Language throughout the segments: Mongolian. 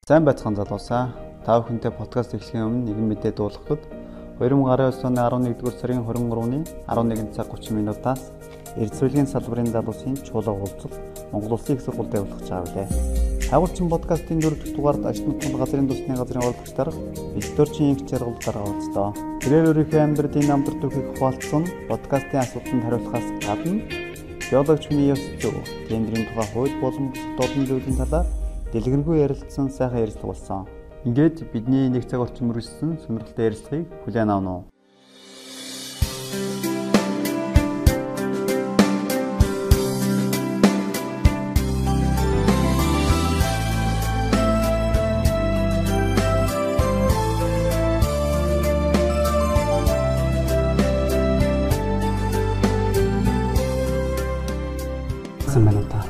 Сайн байцгаан залуусаа. Та бүхэнтэй подкаст эхлэхийн өмнө нэгэн мэдээ дуулгахад 2019 оны 11-р сарын 23-ны 11 цаг 30 минутаас эрдэсрэлгийн салбарын залуусын чуулга уулзалт Монгол Улсын их сургуульд явуулах чаавлаа. Хагуулчин подкастын 4-р дугаард Ажилтны газрын тусны газрын урлагч дарга Викторийн инх жаргал дарга уулзлаа. Тэрээр өөрийнхөө амьдралын намтар түүхийг хуваалцсан подкастын асуултанд хариулахаас гадна биологч хүний ёс зүй, гендрийн тухай хууль болон додон зүйлийн талаар дэлгэрэнгүй ярилцсан сайхан ярилцлага болсон. Ингээд бидний нэг цаг орчим үргэлжлсэн сонирхолтой ярилцлагыг хүлээн авна уу.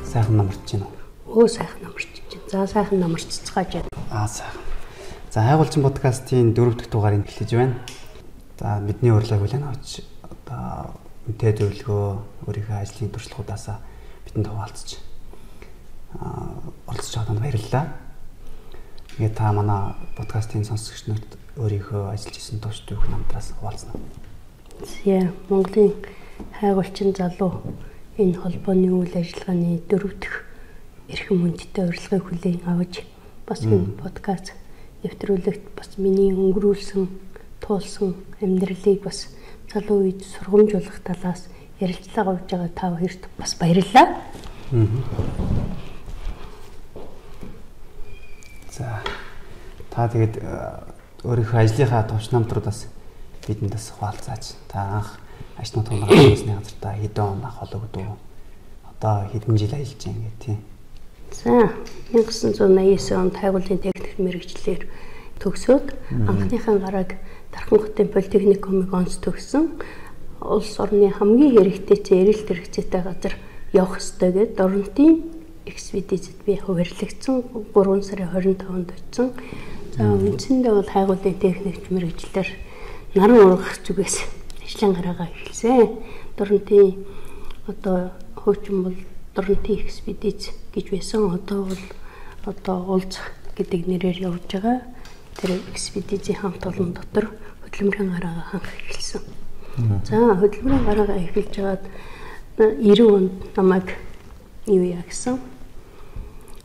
Сайхан намарч байна уу? Оо сайхан намарч байна. За сайхан намарчцгааж байна. Сайхан. За хайгуулчин подкастын 4 дахь дугаарыг эхлэж байна. За бидний урилгыг хүлээн авч одоо үнэтэй зөвлөгөө өөрийнхөө ажлын туршлагуудаас бидэнд хуваалцаж оролцож байгаанд баярлалаа. Тэгээд та манай подкастын сонсогчдод өөрийнхөө ажиллаж исэн тууш түүх намтраас хуваалцна. Монголын хайгуулчин залуу энэ холбооны үйл ажиллагааны 4 дахь эрхэм хүндтэй урилгыг хүлээн авч бас энэ подкаст нэвтрүүлэгт бас миний өнгөрүүлсэн туулсан амьдралыг бас залуу үед сургамжуулах талаас ярилцлага авж байгаа та хоёрт бас баярлалаа. За та тэгээд өөрийнхөө ажлынхаа тууш намтруудаас бидэндээс хуваалцаач. Та анх ажлын тунгаар хийсний газартаа хэдэн он ах хологдов. Одоо хэдэн жил ажиллаж байгаа юм тийм. За 1989 онд хайгуулын техник мэргэжлэр төгсөөд анхныхаа гарааг Дарханготын политехникумыг онц төгсөн. Улс орны хамгийн хэрэгтэй эрэлт хэрэгцээтэй газар явах ёстой гэдэг Дорнотын экспедицэд би хуваарлагдсан 3 сарын 25-нд очсон. За үндсэндээ бол хайгуулын техник мэргэжлэр наран ургах зүгээс ажлын гараагаа эхэлсэн. Дорнотын одоо хуучин бол Дорнотын экспедиц гэж байсан. Одоо бол уулзах гэдэг нэрээр явж байгаа. Тэр экспедицийн хамт олон дотор хөдөлмөрийн гараагаа ханх эхэлсэн. За хөдөлмөрийн гараагаа эхэлж байгаад 90 онд намайг юу яагсан.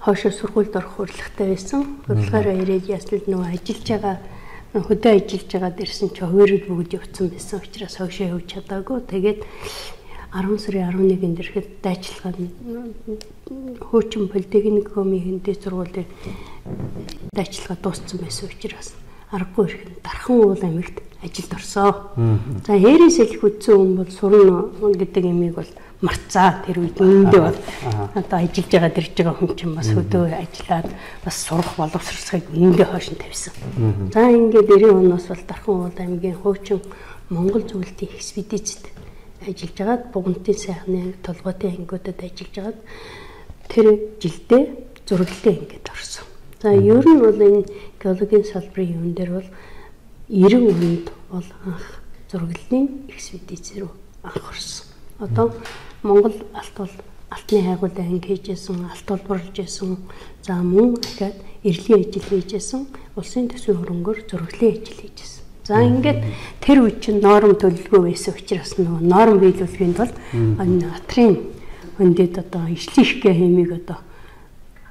Хоошоо сургуульд орох урилгатай байсан. Урилгаараа ирээд яслал нөгөө ажиллаж байгаа хөдөө ажиллаж байгаад ирсэн чи хувирд бүгд явцсан байсан учраас хоошоо явж чадаагүй. Тэгээд 10 сарын 11-нд ирэхэд дайчилгаа хуучин политехникумын хинтэй сургуулийн дайчилгаа дууссан байсан учраас аргагүй ирэхэд Дархан уул аймагт ажилд орсон. За хээрээс илх үдсэн хүн бол сурна гэдэг юмыг бол марцаа тэр үед үүндээ бол одоо ажиллаж байгаад ирж байгаа хүн чинь бас хөдөө ажиллаад бас сурах боловсролцохыг үүндээ хойш нь тавьсан. За ингээд 90 оноос бол Дархан уул аймгийн хуучин Монгол зөвлөлтийн экспедицэд ажиллаж байгаад Бугантын сайхны толгойн ангиудад ажиллаж байгаад тэр жилдээ зураглалын ангид орсон. За ер нь бол энэ геологийн салбарын юм дээр бол 90 онд бол анх зураглалын экспедиц рүү анх орсон. Одоо Монгол алт бол алтны хайгуулын анги хийжсэн, алт олборлж байсан. За мөн дахиад эрлийн ажил хийжсэн, улсын төсвийн хөрөнгөөр зураглалын ажил хийжсэн. За ингээд тэр үе чинь норм төлөвлөгөө байсан учраас нөгөө норм биелүүлэхэд бол энэ атрын хөндөд одоо ижлэх хэмиг одоо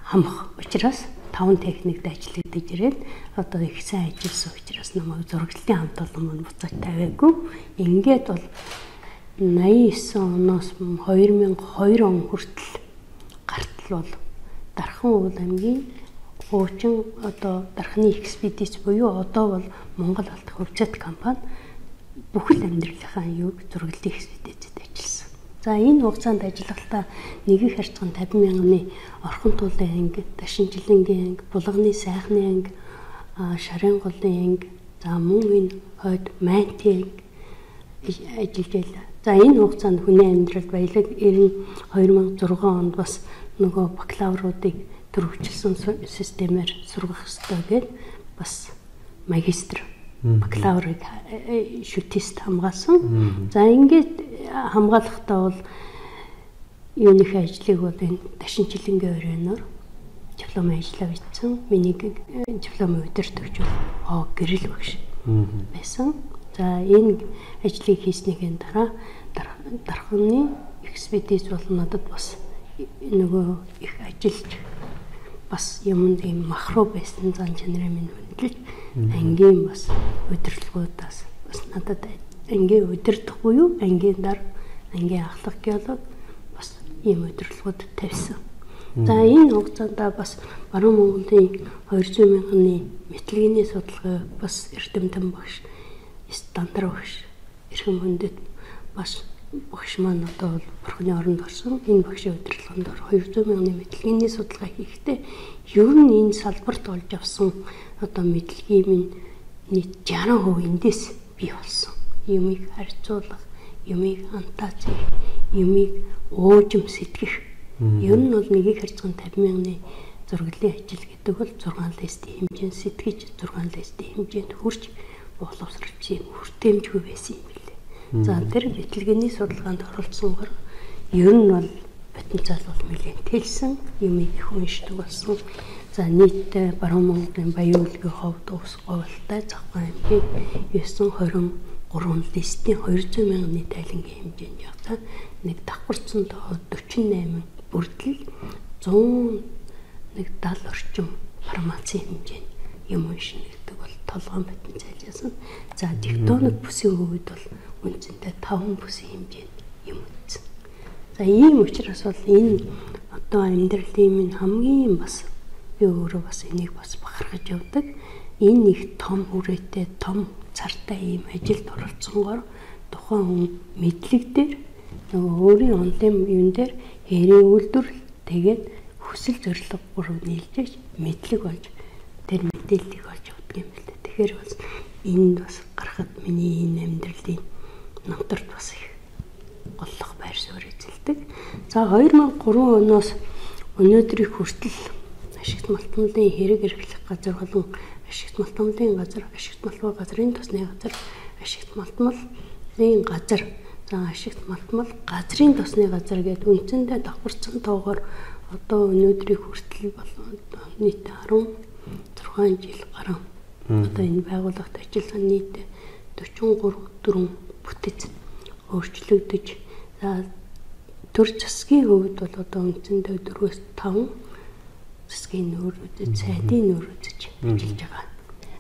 хамах учраас 5 техникт ажилладаг ирээд одоо их сайн ажилласан учраас намайг зураглалын хамт олон мань буцааж тавиагүй. Ингээд бол 89 оноос 2002 он хүртэл гартал бол Дархан уул аймгийн хуучин одоо Дарханы экспедиц буюу одоо бол Монгол алт хөвцөт компани бүхэл амьдралынхаа юуг зураглалын экспедицэд ажилласан. За энэ хугацаанд ажиллахдаа нэг их харьцан 50 мянганы орхон туулын анги, Дашинжилэнгийн анги, Булганы сайхны анги, Шарын голын анги, за мөн энэ хойд Майнтын анги ажиллаж байлаа. За энэ хугацаанд хүний амьдралд баялаг 2006 онд бас нөгөө бакалавруудыг төрөвчлсөн системээр сургах ёстой гэд бас магистр бакалаврыг шүтист хамгаалсан. За ингээд хамгаалахдаа бол юуных ажлыг бол энэ Дашинжилэнгийн өрөөнөөр диплом ажиллаа бичсэн. Миний дипломын удирдагч бол гэрэл багш байсан. За энэ ажлыг хийснийхээ дараа дархны экспедиц бол надад бас нөгөө их ажиллаж бас юмд ийм махруу байсан зан чанарын минь хөндлөж ангийн бас удирдлагуудаас бас надад ангийн удирдах буюу ангийн дараа ангийн ахлах геолог бас ийм удирдлагууд тавьсан. За энэ хугацаанд бас Баруун Монголын 200 мянганы мэтлэгийн судалгаа бас эрдэмтэн багш стандар багш эрхэм хүндэт бас багш маань одоо бол бурхны оронд орсон энэ багшийн удирдлаганд 200 мянганы мэтлэгийн судалгаа хийхдээ ер нь энэ салбарт олж авсан одоо мэдлэгийн минь нийт 60% эндээс бий болсон. Юмыг харьцуулах, юмыг антаац, юмыг уужим сэтгэх. Ер нь бол нэгийг харьцан 50 мянганы зураглалын ажил гэдэг бол 6 листийн хэмжээнд сэтгэж 6 листийн хэмжээнд хүрч боловсруулсан хүртээмжгүй байсан юм билээ. За тэр мэтлэгийн судалгаанд оролцсоноор ер нь бол потенциал бол нэлээд тэлсэн юмыг их уншдаг болсон. За нийтдээ Баруун Монголын баян үйлгийн ховд ус говьтай Завхан аймгийн 923 листийн 200 мянганы тайлангийн хэмжээнд явцаа нэг давхарцсан тоо 48 бүрдэл 170 орчим фармацийн хэмжээнд юм уншина гэдэг бол толгойн потенциал ясан. За тектоник бүсийн хувьд бол үндсэндээ 5 бүсийн хэмжээнд юм үзсэн. За ийм учраас бол энэ одоо амьдралын минь хамгийн бас би өөрөө бас энийг бас бахархаж явдаг. Энэ их том хүрээтэй том цартай ийм ажилд оролцсонгоор тухайн хүн мэдлэг дээр нөгөө өөрийн онлын юм дээр хэрэг үйлдвэрлэл тэгээд хүсэл зорилгоор нийлж мэдлэг болж тэр мэдээллийг олж авдаг юм байна. Тэгэхээр бас энд бас гарахад миний энэ амьдралын намтарт бас их голлох байр суурь эзэлдэг. За 2003 оноос өнөөдрийг хүртэл ашигт малтмалын хэрэг эрхлэх газар болон ашигт малтмалын газар, ашигт малтмал газрын тосны газар, ашигт малтмалын газар, за ашигт малтмал газрын тосны газар гэдэг үндсэндээ давхарцсан тоогоор одоо өнөөдрийг хүртэл болон нийт 16 жил гарan одоо энэ байгууллагт ажилласан нийт 43 бүтэц өөрчлөгдөж за төр засгийн хувьд бол одоо үндсэндээ 4-5 засгийн нүүрүүдэд сайдын нүүрүүдэд ажиллаж байгаа.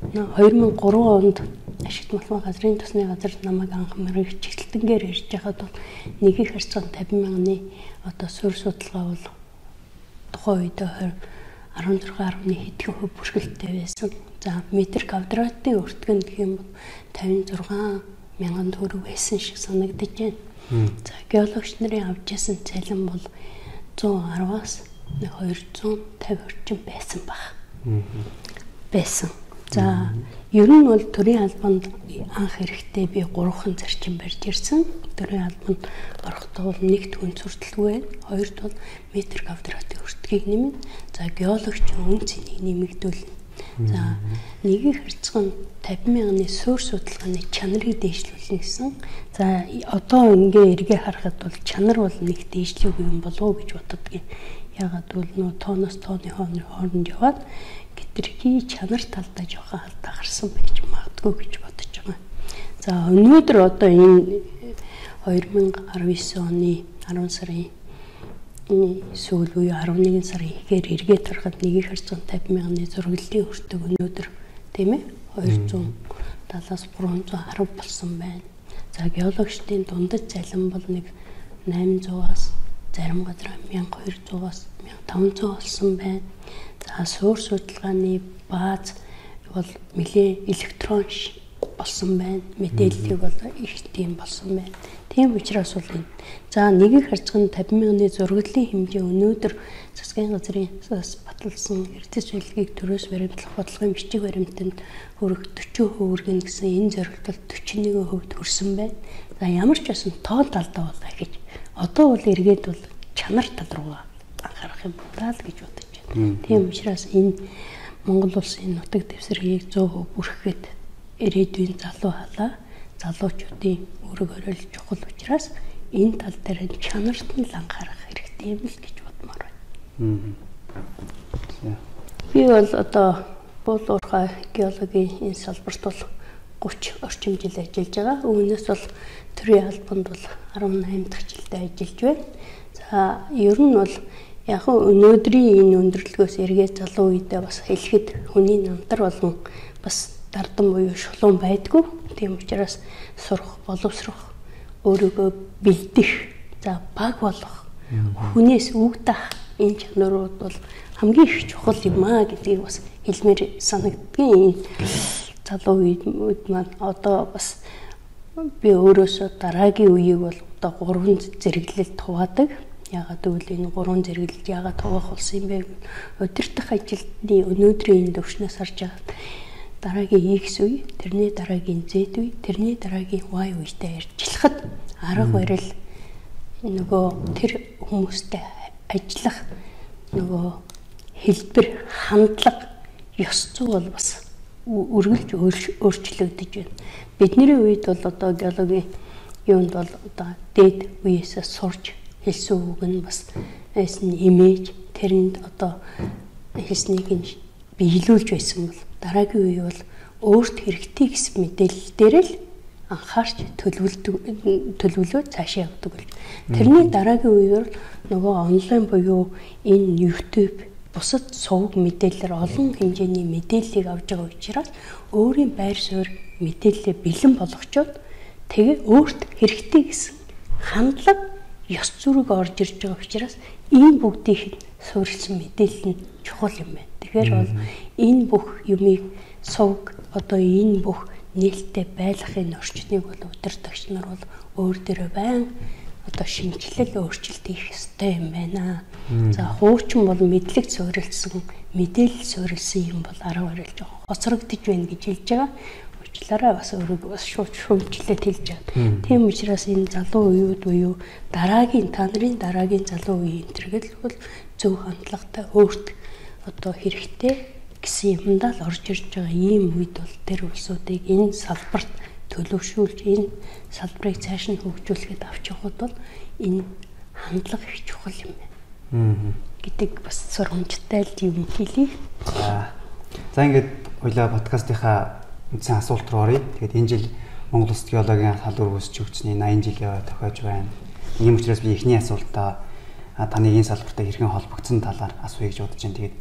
2003 онд ашигт малтмал газрын тосны газар намайг анх мэрэгчлэлтэнгээр ирж байхад бол нэгийг харьцан 50 мянганы одоо суурь судалгаа бол тухайн үед 16.1 хэдхэн хөв бүрхэлтэй байсан. За метр квадратын өртгөн гэх юм бол 56 мянган төгрөг байсан шиг санагдаж байна. За геологч нарын авч ясан цалин бол 110-аас 250 орчим байсан баг. Байсан. За ер нь бол төрийн албанд анх эрэхтэй би 3хан зарчим барьж ирсэн. Төрийн албанд орохдоо бол нэгт хүн сурталгүй, хоёрт бол метр квадратын өртгийг нэмэн. За геологч өн цэнийг нэмэгдүүлнэ. За нэгийг харьцан 50 мянганы суурь судалгааны чанарыг дээшлүүлнэ гэсэн. За одоо ингээ эргээ харахад бол чанар бол нэг дээшлээгүй юм болов уу гэж боддог юм. Ягаад гэвэл нөө тооноос тооны хооронд яваад гитрхи чанар талдаа жоохон алдаа гарсан байж магадгүй гэж бодож байгаа. За өнөөдөр одоо энэ 2019 оны 10 сарын сүүл буюу 11 сарын ихээр эргээд харахад нэгийг харьцан 50 мянганы зураглалын өртөг өнөөдөр тийм ээ 270-аас 310 болсон байна. За геологчдын дундад цалин бол нэг 800-аас зарим газар 1200-аас 1500 болсон байна. За суурь судалгааны бааз бол нэлээд электрон болсон байна. Мэдээллийг бол их тийм болсон байна. Тийм учраас бол энэ. За нэгийг харьцан 50 мянганы зураглалын хэмжээ өнөөдөр засгийн газрын баталсан эрдэс хэлгийг төрөөс баримтлах бодлогын бичиг баримтанд хүрэх 40% үргэн гэсэн энэ зорилтод 41% хүрсэн байна. За ямар ч байсан тоо талдаа бол гэж. Одоо бол эргээд бол чанар тал руу анхаарах юм даа л гэж бодож байна. Тийм учраас энэ Монгол улсын нутаг дэвсгэрийг 100% бүрхэхэд ирээдүйн залуу халаа залуучуудын үүрэг оройл чухал учраас энэ тал дээр чанарт нь анхаарах хэрэгтэй юм л гэж бодмоор байна. Би бол одоо Буул уурхай геологийн энэ салбарт бол 30 орчим жил ажиллаж байгаа. Үүнээс бол төрийн албанд бол 18 дахь жилдээ ажиллаж байна. За ер нь бол яг өнөөдрийн энэ өндөрлөгөөс эргээд залуу үедээ бас хэлэхэд хүний намтар болон бас дардан буюу шулуун байдгүй. Тийм учраас сурах, боловсрох, өөрийгөө бэлдэх, за баг болох, хүнээс үгдах энэ чанарууд бол хамгийн их чухал юм аа гэдгийг бас хэлмээр санагдгийн энэ залуу үед маань одоо бас би өөрөөсөө дараагийн үеийг бол одоо 3 зэрэглэлд хуваадаг. Яагаад гэвэл энэ 3 зэрэглэлд яагаад хуваах болсон юм бэ? Удирдах ажилтны өнөөдрийн энэ төвшнөөс харж байгаа дараагийн X үе, тэрний дараагийн Z үе, тэрний дараагийн Y үетэй ярьжлахад арга барил нөгөө тэр хүмүүстэй ажиллах нөгөө хэлбэр, хандлага, ёс зүй бол бас үргэлж өөрчлөгдөж байна. Бидний үед бол одоо геологийн юунд бол одоо дээд үеэсээ сурж хэлсэн үг нь бас эсний имиж тэрэнд одоо хэлснийг нь биелүүлж байсан бол дараагийн үе бол өөрт хэрэгтэй гэсэн мэдээлэл дээр л анхаарч төлөвлөө цаашаа явдаг болж. Тэрний дараагийн үеэр нөгөө онлайн буюу энэ YouTube бусад сувг мэдээлэлээр олон хэмжээний мэдээллийг авч байгаа учраас өөрийн байр суурь мэдээлэлээ бэлэн болгочоод тэгээ өөрт хэрэгтэй гэсэн хандлага, ёс зүйг орж ирж байгаа учраас энэ бүгдийг суурилсан мэдээлэл нь чухал юм байна. Тэгэхээр бол энэ бүх юмыг сувг одоо энэ бүх нээлттэй байлгахын орчныг бол удирдагч нар бол өөр дээрээ байн одоо шинжилэл өөрчлөлт хийх ёстой юм байна. За хуучин бол мэдлэг суурилсан, мэдээлэл суурилсан юм бол арга барил жоохон хоцрогдож байна гэж хэлж байгаа. Уучлаарай бас өөрийгөө бас шууд шүүмжлээд хэлж байгаа. Тийм учраас энэ залуу үеуд буюу та нарын дараагийн залуу үеийн тэргэл бол зөв хандлагатай өөрт одоо хэрэгтэй гэсэн юмдаа л орж ирж байгаа ийм үед бол тэр улсуудыг энэ салбарт төлөвшүүлж энэ салбарыг цааш нь хөгжүүлэхэд авч явахд бол энэ хандлага их чухал юм байна. Гэдэг бас сургамжтай л юм хэлье. За ингээд хоёлаа подкастынхаа үндсэн асуулт руу оръё. Тэгээд энэ жил Монгол Улс геологийн салбар үүсч өгчний 80 жил тохиож байна. Ийм учраас би эхний асуултаа таны энэ салбартай хэрхэн холбогдсон талаар асууя гэж бодож байна. Тэгээд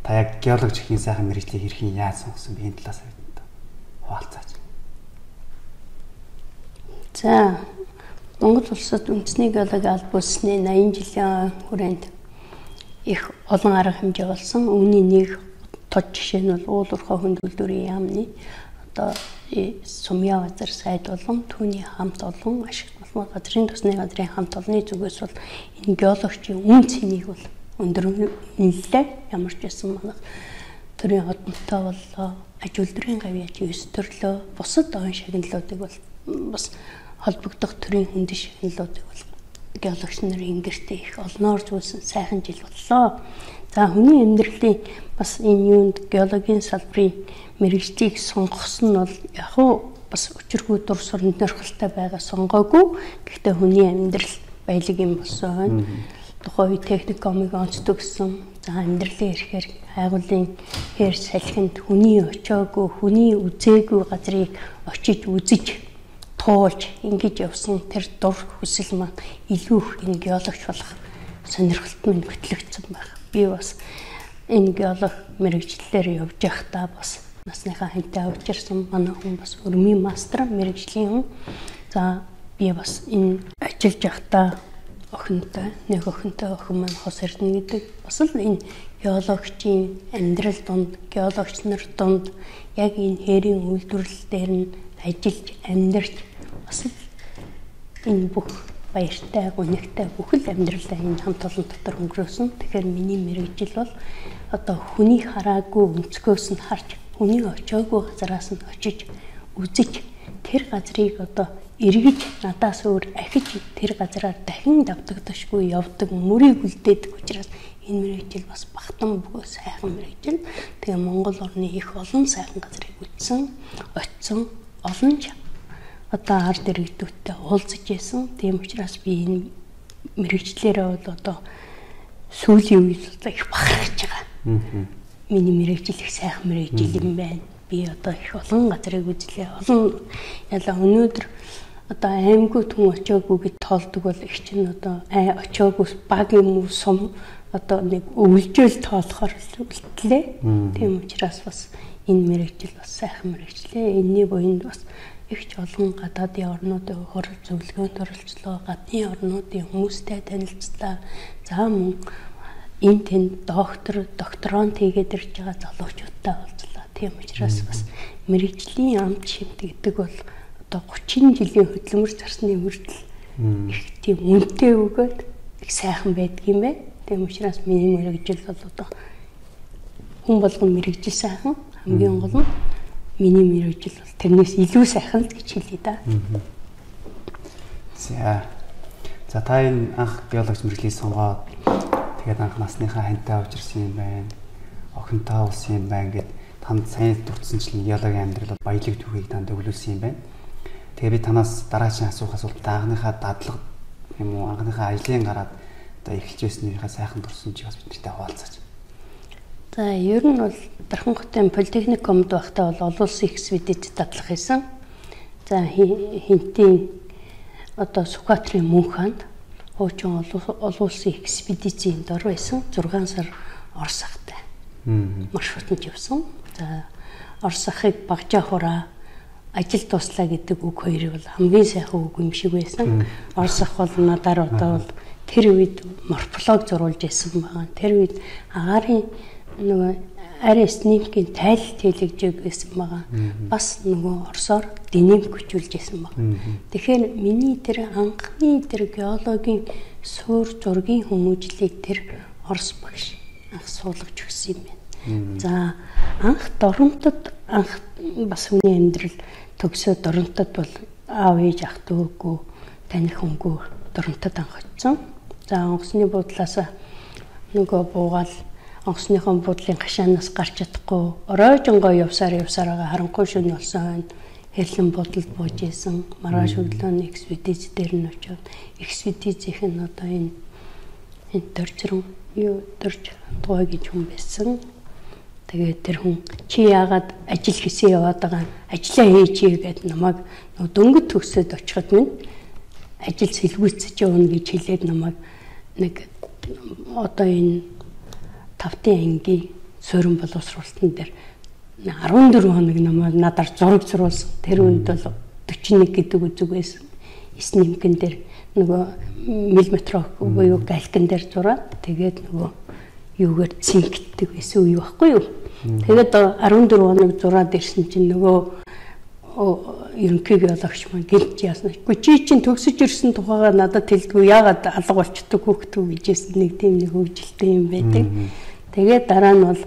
та яг геологч гэх сайхан мэргэжлийг хэрхэн яаж сонгосон бэ? Энэ талаас хуваалцаач. За Монгол улсад үндэсний геологийн алба болсны 80 жилийн хүрээнд их олон арга хэмжээ болсон. Үүний нэг тод жишээ нь бол уул уурхай хүнд үйлдвэрийн яамны одоо сумья газар сайд болон түүний хамт олон ашигт болмол газрын тосны газрын хамт олонны зүгээс бол энэ геологчийн үн цэнийг бол өндөр нэлээд ямар ч байсан манайх төрийн одонтой боллоо, аж үйлдвэрийн гавьяач 9 төрлөө, бусад он шагналуудыг бол бас холбогдох төрийн хүндэн шагналуудыг бол геологч нарын ингэртээ их олноор зүйлсэн сайхан жил боллоо. За хүний амьдралын бас энэ юунд геологийн салбарын мэргэжлийг сонгосон нь бол яг бас өчиргүй дур сурны нөрхөлтэй байгаа сонгоогүй. Гэхдээ хүний амьдрал баялаг юм болсон байна. Тухайн үе техникомыг онцдог гэсэн. За амьдралын ирэхээр хайгуулын хэр салхинд хүний очоогүй, хүний үзээгүй газрыг очиж үзэж туулж ингэж явсан тэр дур хүсэл маань илүү их энэ геологч болох сонирхолт минь хөтлөгдсөн байна. Би бас энэ геолог мэргэжлэлээр явж байхдаа бас насныхаа хантай учирсан манай хүн бас өрмийн мастер мэргэжлийн хүн. За би бас энэ ажиллаж байхдаа нэг охинтой охин маань хос эрдэнэ гэдэг бас л энэ геологчийн амьдрал донд геологч нар донд яг энэ хээрийн үйлдвэрлэл дээр нь ажиллаж амьдарч бас энэ бүх баяртай, гонигтай бүхэл амьдралаа энэ хамт олон дотор өнгөрөөсөн. Тэгэхээр миний мэргэжил бол одоо хүний хараагүй өнцгөөс нь харж, хүний очоогүй газараас нь очиж үзэж тэр газрыг одоо эргэж надаас өөр ахиж тэр газараар дахин давтагдашгүй явдаг мөрийг үлдээдэг учраас энэ мэргэжил бас багтан бөгөө сайхан мэргэжил. Тэгээ Монгол орны их олон сайхан газрыг үзсэн, очисон, олон одоо ард иргэдүүдтэй уулзаж байсан. Тийм учраас би энэ мэргэжлээрээ бол одоо сүүлийн үед их бахархаж байгаа. Миний мэрэгжил их сайхан мэрэгжил юм байна. Би одоо их олон газрыг үзлээ. Олон ялаа өнөөдөр одоо аймагуд хүн очоогүй гэж тоолдог бол их чинь одоо очоогүй баг юм уу сум одоо нэг өвлжөөл тоолохоор үлдлээ. Тийм учраас бас энэ мэрэгжил бас сайхан мэрэгжлээ. Энэний буйнд бас их ч олон гадаадын орнуудын зөвлөгөөнд оролцлоо. Гадны орнуудын хүмүүстэй танилцлаа. За мөн энэ тэнд докторант хийгээд ирж байгаа залуучуудтай уулзлаа. Тийм учраас бас мэрэгжлийн амт шимт гэдэг бол одоо 30 жилийн хөдөлмөр зарсны хүртэл их тийм үнэтэй өгөөд их сайхан байдаг юм байна. Тийм учраас миний мэрэгжил бол одоо хүн болгон мэрэгжил сайхан, хамгийн гол нь миний мэрэгжил бол тэрнээс илүү сайхан гэж хэлье да. За та энэ анх биологч мэрэгжлийг сонгоод тэгээд анх насныхаа хантай учирсан юм байна. Охинтой улсан юм байна гэд танд сайн дурдсанчлан биологийн амьдрал бол баялаг түүхийг танд өглөөсөн юм байна. Тэгээ би танаас дараагийн асуух асуулт анхныхаа дадлага юм уу анхныхаа ажлын гараад одоо эхэлж байснийхаа сайхан дурсан чи бас бидэртэй хуваалцаач. За ер нь бол Дарханготын политехникумд байхдаа бол олон улсын экспедицид дадлах хийсэн. За хинтийн одоо Сүхбаатарын Мөнханд хуучин олон улсын экспедицийн дор байсан 6 сар Орос ахтай. Маршрутанд явсан. За Орос ахыг Багжаахураа ажил туслаа гэдэг үг хоёрыг бол хамгийн сайхан үг юм шиг байсан. Орос ах бол надаар одоо бол тэр үед морфолог зурулж байсан байгаа. Тэр үед агаарын нөгөө арай снимкийн тайлт хэлэгжээг байсан байгаа. Бас нөгөө орсоор динамик хүчүүлж байсан байгаа. Тэгэхээр миний тэр анхны тэр геологийн суур зургийн хүмүүжлийг тэр Орос багш анх суулгаж өгсөн юм байна. За анх Доронтод анх бас хүний амьдрал төгсөө Доронтод бол аав ээж ах дүүгүй таних хүнгүй Доронтод анх очсон. За онгоцны буудлаас нөгөө буугаал онгоцныхон буудлын хашаанаас гарч чадахгүй оройжонгоо явсаар байгаа харанхуй шөнө болсон хойно хэрлэн буудлд бууж исэн. Маргааш өглөөний экспедиц дээр нь очиод экспедицийнх нь одоо энэ дөржрөн тугай гэж хүн байсан. Тэгээд тэр хүн чи яагаад ажил хийсэн яваад байгаа ажлаа хийчихье гэд намайг дөнгөж төгсөөд очиход минь ажил сэлгүүцэж явна гэж хэлээд намайг нэг одоо энэ 5-ын ангийн суурин боловсруулалтан дээр 14 хоног намайг надаар зураг зурулсан. Тэр үед бол 41 гэдэг үзэг байсан. Снимкэн дээр нөгөө миллиметрок буюу галкин дээр зураад тэгээд нөгөө юугаар цинкдэг байсан үе байхгүй юу. Тэгээд 14 хоног зураад ирсэн чинь нөгөө ерөнхий геологч маань гэлж яасна. Гэхдээ чи чинь төгсөж ирсэн тухайга надад хэлдэггүй яагаад алга болчдөг хөөхтөө гэжсэн нэг тийм нэг хөвгөлтэй юм байдаг. Тэгээд дараа нь бол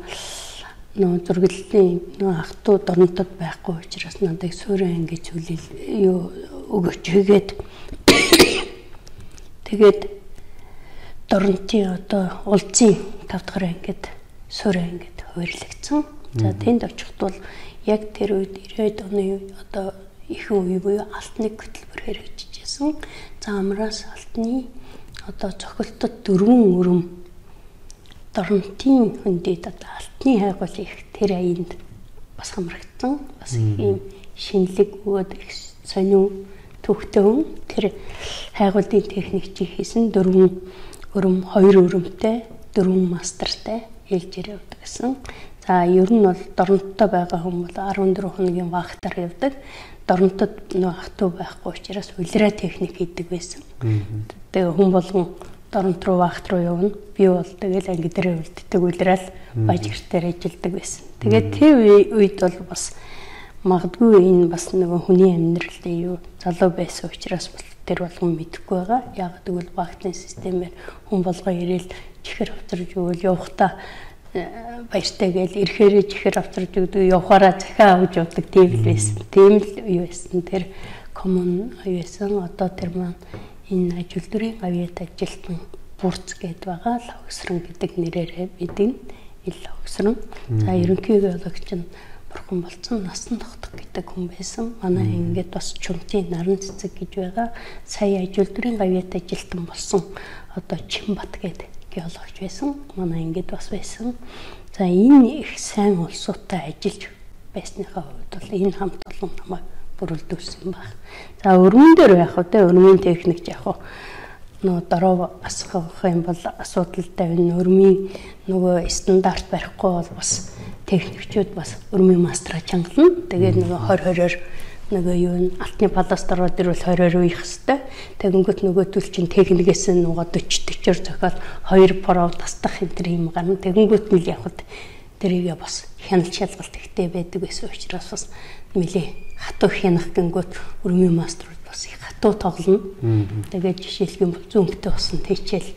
нөө зурглалын нөө ах トゥ Доронтод байхгүй учраас надад суурин ангиж хүлээл юу өгөөч хийгээд тэгээд Доронтын одоо улцын 5 дахь ангид суурин ангид хуваарлагдсан. За тэнд очихд бол яг тэр үед 90-ад оны одоо их үе буюу алтны хөтөлбөр хэрэгжижсэн. За амраас алтны одоо цохилтод 4 өрөм Доронтын хөндөд одоо алтны хайгуул их тэр аянд бас хамрагдсан. Бас ийм шинэлэг өгөөд их сонин төвхтэй хүн тэр хайгуулын техникчийг хийсэн 4 өрөм 2 өрөмтэй 4 мастертай хэлж явдаг гэсэн. За ер нь бол Доронтод байгаа хүн бол 14 хоногийн вахтаар явдаг. Доронтод нөө ах トゥ байхгүй учраас улираа техник хийдэг байсан. Тэгээ хүн болгон Доронт руу вахт руу явна. Би бол тэгэл анги дээр үлддэг улираал бажигтэр ажилладаг байсан. Тэгээд тэр үед бол бас магадгүй энэ бас нөгөө хүний амьдралын юу залуу байсан учраас тэр болгон мэдэхгүй байгаа. Яг тэгвэл вахтын системээр хүн болгоо ирээл чихэр авчирж өгөөл явахта баяртай гээл ирэхээрээ чихэр авчирж өгдөг явахаараа захиа авч явдаг тийм л байсан. Тийм л юу байсан. Тэр коммун байсан. Одоо тэр маань энэ ажилтны гавьяат ажилтан бурц гэдээ байгаа л огсрон гэдэг нэрээр мэдэн ил огсрон. За ерөнхий геологч нь бурхан болцсон насан тогтох гэдэг хүн байсан. Манай ингээд бас чүнтийн наран цэцэг гэж байгаа. Сая ажилтны гавьяат ажилтан болсон одоо Чимбат гэдэг геологч байсан. Манай ингээд бас байсан. За энэ их сайн улсуудтай ажиллаж байсныхаа хувьд бол энэ хамт олон намайг бүрэлдүүлсэн баг. За өргөн дээр яг одоо өргөний техник яг нөө дороо асгах юм бол асуудалтай байна. Өрмийн нөгөө стандарт барихгүй бол бас техникчүүд бас өрмийн мастера чангална. Тэгээд нөгөө 20-20-оор нөгөө юу н алтны баластроо дээр бол 20-20 уйх хэвээр. Тэгэнгүүт нөгөөдөл чинь техникээс нөгөө 40-40-оор зохиол 2 пров тасдах энэ төр юм гарна. Тэгэнгүүт нь яг л тэрийгээ бас хяналт шалгалт ихтэй байдаг гэсэн учраас бас нэлээ хатуу хянах гингүүт өрмийн мастерууд бас их хатуу тоглоно. Тэгээд жишээлх юм бол зүүнхтэй болсон тэйчэл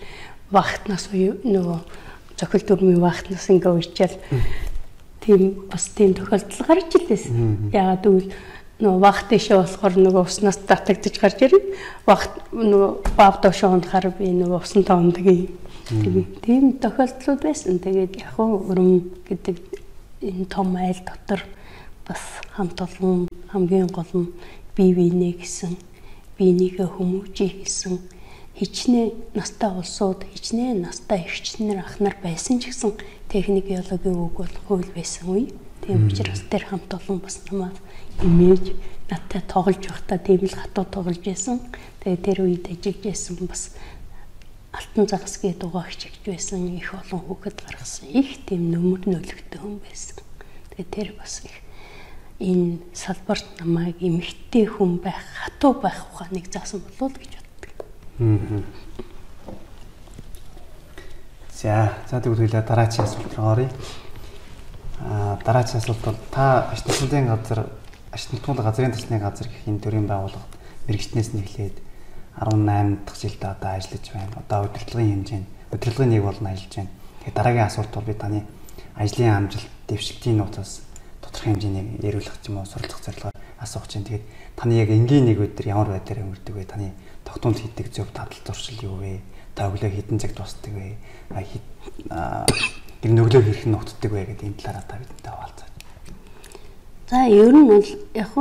вахтнаас нөгөө зохиолт өрмийн вахтнаас ингээ уйчаал тийм бас тийм тохиолдол гарч илсэн. Яагаад гэвэл нөгөө вахт ишээ болохоор нөгөө уснаас татагдаж гарч ирнэ. Вахт нөгөө бав дошоо унахаар би нөгөө усан тоомдаг тийм тохиолдлууд байсан. Тэгээд яг өрөм гэдэг энэ том айл дотор бас хамт олон хамгийн гол нь бие биенээ гэсэн биенийгээ хүмүүжих гэсэн хичнээн настай улсууд хичнээн настай эгчнэр ах нар байсан ч гэсэн техникологийн үг бол хууль байсан үе. Тийм учраас тэр хамт олон бас намайг имиж надтай тоглож байхдаа тийм л хатуу тоглож байсан. Тэгээд тэр үед ажиллаж байсан бас алтан загас гэдэг дугаа хичээж байсан их олон хүүхэд гаргасан их тийм нөмөр нөлөгтэй хүн байсан. Тэгээд тэр бас их энэ салбарт намайг эмэгтэй хүн байх хатуу байх ухааныг заасан болов гэж боддог. За тэгвэл дараагийн асуулт руу оръё. Дараагийн асуулт бол та ашигтны газрын төсний газар гэх энэ төрлийн байгууллагад мэрэгчнээс нь эхлээд 18 дахь жилдээ одоо ажиллаж байна. Одоо удирдлагын нэг болно ажиллаж байна. Тэгэхээр дараагийн асуулт бол би таны ажлын амжилт, дэвшилтийн нууцаас тодорхой хэмжээний яриулах юм уу, суралцах зорилгоор асуух чинь. Тэгээд таны яг энгийн нэг өдөр ямар байдлаар өнгөрдөг вэ? Таны тогтмол хийдэг зөв дадал зуршил юу вэ? Та өглөө хэдэн цаг дуусдаг вэ? Тэр нүглөө хэрхэн нутдаг вэ гэдэг энэ талаараа та бидэнтэй хуваалцаа. За ер нь бол яг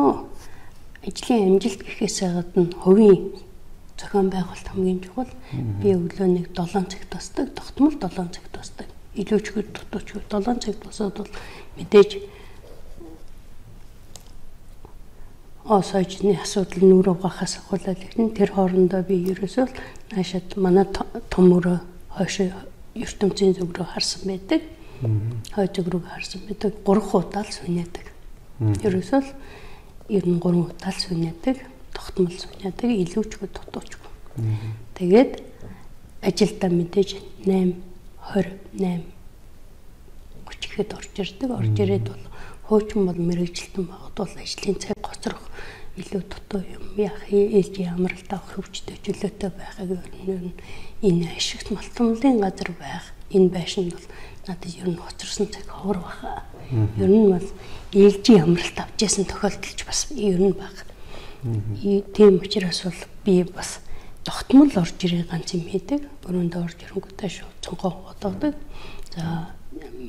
ажлын амжилт гэхээсээ гадна хувийн зохион байгуулалт хамгийн чухал. Би өглөө нэг 7 цаг тусдаг, тогтмол 7 цаг тусдаг. Илүүчгүй дутуучгүй 7 цаг тусаад бол мэдээж сойжны асуудал нүрэ угаахаас ахуулаад ирнэ. Тэр хоорондоо би ерөөсөө наашаад манай том өрөө хойш ертөнцийн зүг рүү харсан байдаг. Хойд зүг рүү харсан байдаг. 3 удаал сүнэдэг. Ерөөсөө ер нь 3 удаал сүнэдэг. Тогтмол сүнэдэг. Илүүчгүй дутуучгүй. Тэгээд ажилдаа мэдээж 8:20 8:30 гэхэд орж ирдэг. Орж ирээд бол хуучин бол мэрэгжилтэн багтуул ажлын цаг гоцрох илүү дутуу юм яах ээлж амралт авах хөвчтэй чөлөөтэй байхыг ер нь энэ ашигт малтмлын газар байх энэ байшинд бол надад ер нь хоцорсон цаг ховор баха. Ер нь бол ээлж амралт авч ясан тохиолдолч бас ер нь бага. Тийм учраас бол би бас тогтмол орж ирээ ганц юм хийдэг. Өрөөндөө орж ирэнгүүтээ шууд цонхоо бодогдөг. За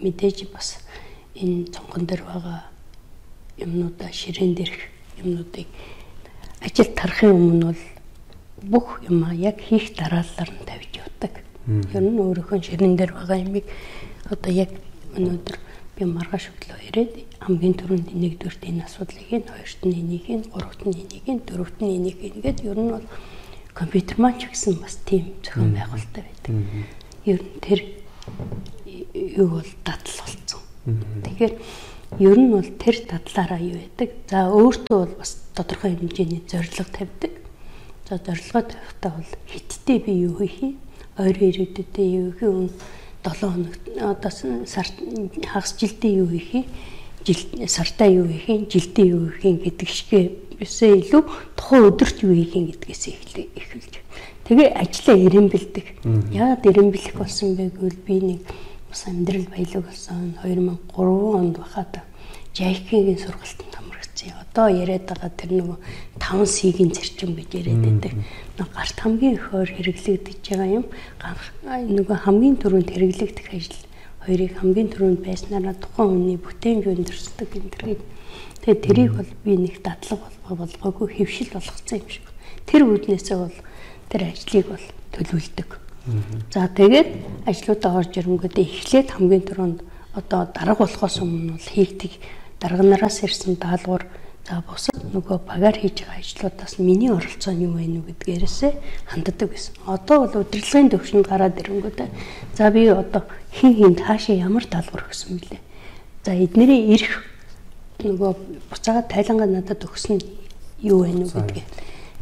мэдээж бас энэ цонхон дээр байгаа юмнуудаа ширээн дээрх юмнуудыг ажил тарахын өмнө бол бүх юм яг хийх дараалалаар нь тавьж явдаг. Ер нь өөрийнхөө ширээн дээр байгаа юмыг одоо яг өнөөдөр би маргааш өглөө ирээд хамгийн түрүүнд нэгдүгürt энэ асуудлыг хийн, хоёрт нь энийг хийн, гуравт нь энийг хийн, дөрөвт нь энийг хийн гэдэг ер нь бол компьютер маань ч гэсэн бас тийм зохион байгуулалттай байдаг. Ер нь тэр юу бол дадал болсон. Тэгэхээр ер нь бол тэр дадлаараа юу байдаг. За өөртөө бол бас тодорхой хэмжээний зорилго тавьдаг. За зорилгоо тавихтаа бол хиттэй би юу хийх юм? Ойрын ирээдүйдээ юу хийх юм? 7 хоногт одоо сард хагас жилдээ юу хийх юм? Сартаа юу хийх юм? Жилдээ юу хийх юм гэдэг шигээ бисээ илүү тухайн өдөрт юу хийх юм гэдгээс эхэлж. Тэгээ ажлаа эренбэлдэг. Яагаад эренбэлэх болсон бэ гэвэл би нэг бас амьдрал баялаг болсон 2003 онд бахад JIC-ийн сургалтанд хамрагдсан. Одоо яриад байгаа тэр нөгөө 5 C-ийн зарчим гэж яриад байдаг. Гарт хамгийн их хойр хэрэглэгдэж байгаа юм. Нөгөө хамгийн түрүүнд хэрэглэгдэх ажил хоёрыг хамгийн түрүүнд байснараа тухайн хүний бүтээн өндөрсдөг энэ төргийг. Тэгээд тэрийг бол би нэг дадлаг болгоогүй хэвшил болгоцсон юм шиг. Тэр үүднээсээ бол тэр ажлыг бол төлөвлөдөг. За тэгээд ажлуудаа орж ирэнгүүтээ эхлээд хамгийн түрүүнд одоо дарга болохоос өмнө бол хийгдэг дарга нараас ирсэн даалгавар за бусад нөгөө багаар хийж байгаа ажлуудаас миний оролцоо нь юу вэ гэдгээрээсээ ханддаг гэсэн. Одоо бол удирдлагын төвшөнд гараад ирэнгүүтээ за би одоо хин таашаа ямар даалгавар өгсөн бэлээ. За эднэрийн ирэх нөгөө буцаага тайлангаа надад өгсөн юу вэ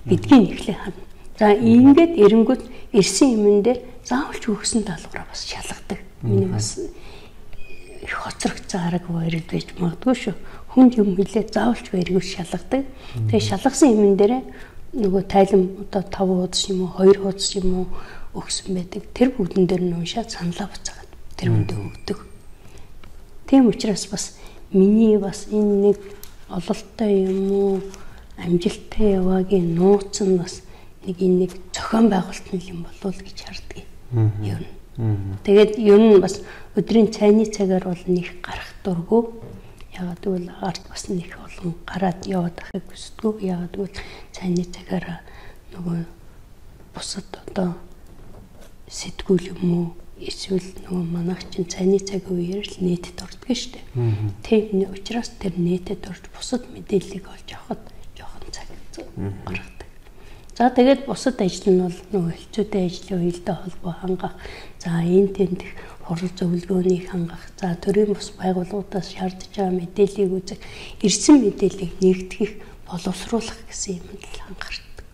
гэдгийг эхлээ хана. За ингээд эренгүүт ирсэн юмн дээр заавалч өгсөн даалгавраа бас шалгадаг. Миний бас их хоцрогцсон арга барил байж магадгүй шүү. Хүнд юм хэлээ заавалч бариг шалгадаг. Тэгээ шалгасан юмн дээр нөгөө тайлан одоо 5 хуудас юм уу 2 хуудас юм уу өгсөн байдаг. Тэр бүгдэн дээр нь уншаад саналаа буцаагаад тэр хүндээ өгдөг. Тийм учраас бас миний бас энэ нэг ололттой юм уу амжилттай яваагийн нууц нь бас нэг энэ нэг зохион байгуулалтын юм болов гэж харддаг юм. Тэгээд ер нь бас өдрийн цайны цагаар бол нэг гарах дурггүй. Яагаад гэвэл ард бас нэг олон гараад яваад ахыг хүсдэггүй. Яагаад гэвэл цайны цагаар нөгөө бусад одоо сэтгүүл юм уу эсвэл нөгөө манайх чинь цайны цаг үеэр л нийтэд ордог шүү дээ. Тийм учраас тэр нийтэд орж бусад мэдээллийг олж авахд жоохон цаг гаргадаг. За тэгээд бусад ажил нь бол нөгөө хэлцүүтэй ажлын үеэлтэй холбоо хангах, за энэ тэмд хурал зөвлөгөөнийг хангах, за төрийн бус байгууллагуудаас шаардж байгаа мэдээллийг үзэх, ирсэн мэдээллийг нэгтгэх, боловсруулах гэсэн юмд л анхаардаг.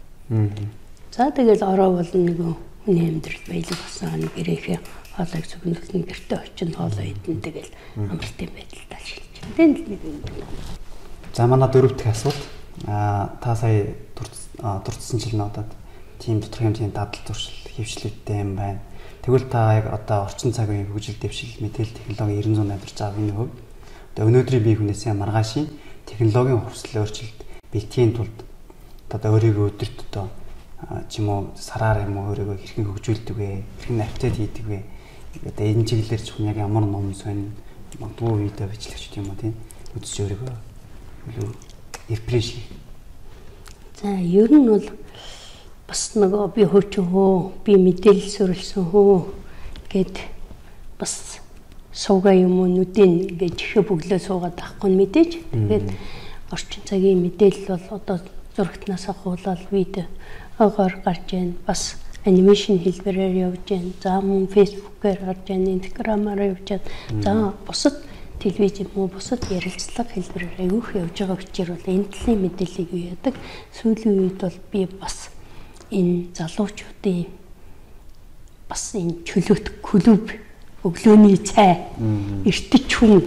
За тэгээд ороо бол нөгөө хүний амьдрал баялаг болсон гэрээхээ хоолойг зөвнөлтний гэртээ очин хоолой идэн тэгэл амралтын байдалтай шилж. Тэнд л нэг юм. За манай дөрөв дэх асуулт. Та сая дурдсан жил надад тийм тодорхой хэмжээний дадал зуршил хөвшлүүдтэй юм байна. Тэгвэл та яг одоо орчин цаг үеийн хөгжил дэвшил мэдээлэл технологи 900 амьдарч байгаа энэ хөв. Одоо өнөөдрийн бие хүнээсээ маргаашийн технологийн хувьслэл өөрчлөлт бэлтгэхийн тулд одоо өөрийгөө өдөрт одоо ч юм уу сараар юм уу өөрийгөө хэрхэн хөгжүүлдэг вэ? Хэрхэн апдейт хийдэг вэ? Одоо энэ чиглэлээр ч хүн яг ямар ном сонь магадгүй видео бичлэгч юм уу тийм үзэж өөрийгөө рефреш. За ер нь бол бас нөгөө би хөөчөө хөө би мэдээлэл суурилсан хөө гэд бас суугаа юм уу нүдэн гэж ихэ бүглөө суугаад авахгүй мэдээж. Тэгээд орчин цагийн мэдээлэл бол одоо зурагтнаас ахуулаад видео огоор гарч байна. Бас анимашн хэлбэрээр явж байна. За мөн фэйсбүүкээр гарч байна, инстаграмаар явж байна. За бусад телевиз юм уу бусад ярилцлага хэлбэрээр аявуух явж байгаа хүчээр бол энэ талын мэдээллийг юу яадаг. Сүүлийн үед бол би бас энэ залуучуудын бас энэ чөлөөт клуб өглөөний цай эртэж хүн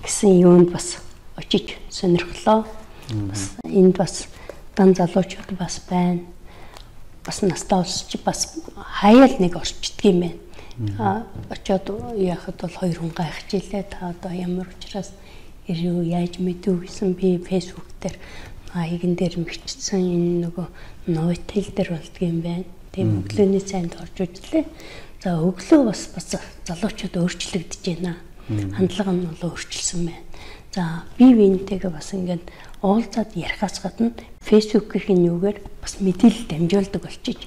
гэсэн юунд бас очиж сонирхлоо. Бас энд бас дан залуучууд бас байна. Бас настаа олсч бас хаяал нэг орчдөг юм байна. Очоод яхад бол 2 хүн гайхаж илээ та одоо ямар учраас ирүү яаж мэдв гэсэн би фэйсбүүк дээр хаягн дээр мэгчсэн энэ нөгөө нойтел дээр болдго юм байна. Тийм өглөөний цайнд орж үзлээ. За өглөө бас залуучууд өөрчлөгдөж байна. Хандлага нь бол өөрчилсөн байна. За бие биентэйгээ бас ингээд уулзаад ярихаас гадна фэйсбүүкийн юугаар бас мэдээлэл дамжуулдаг болчих.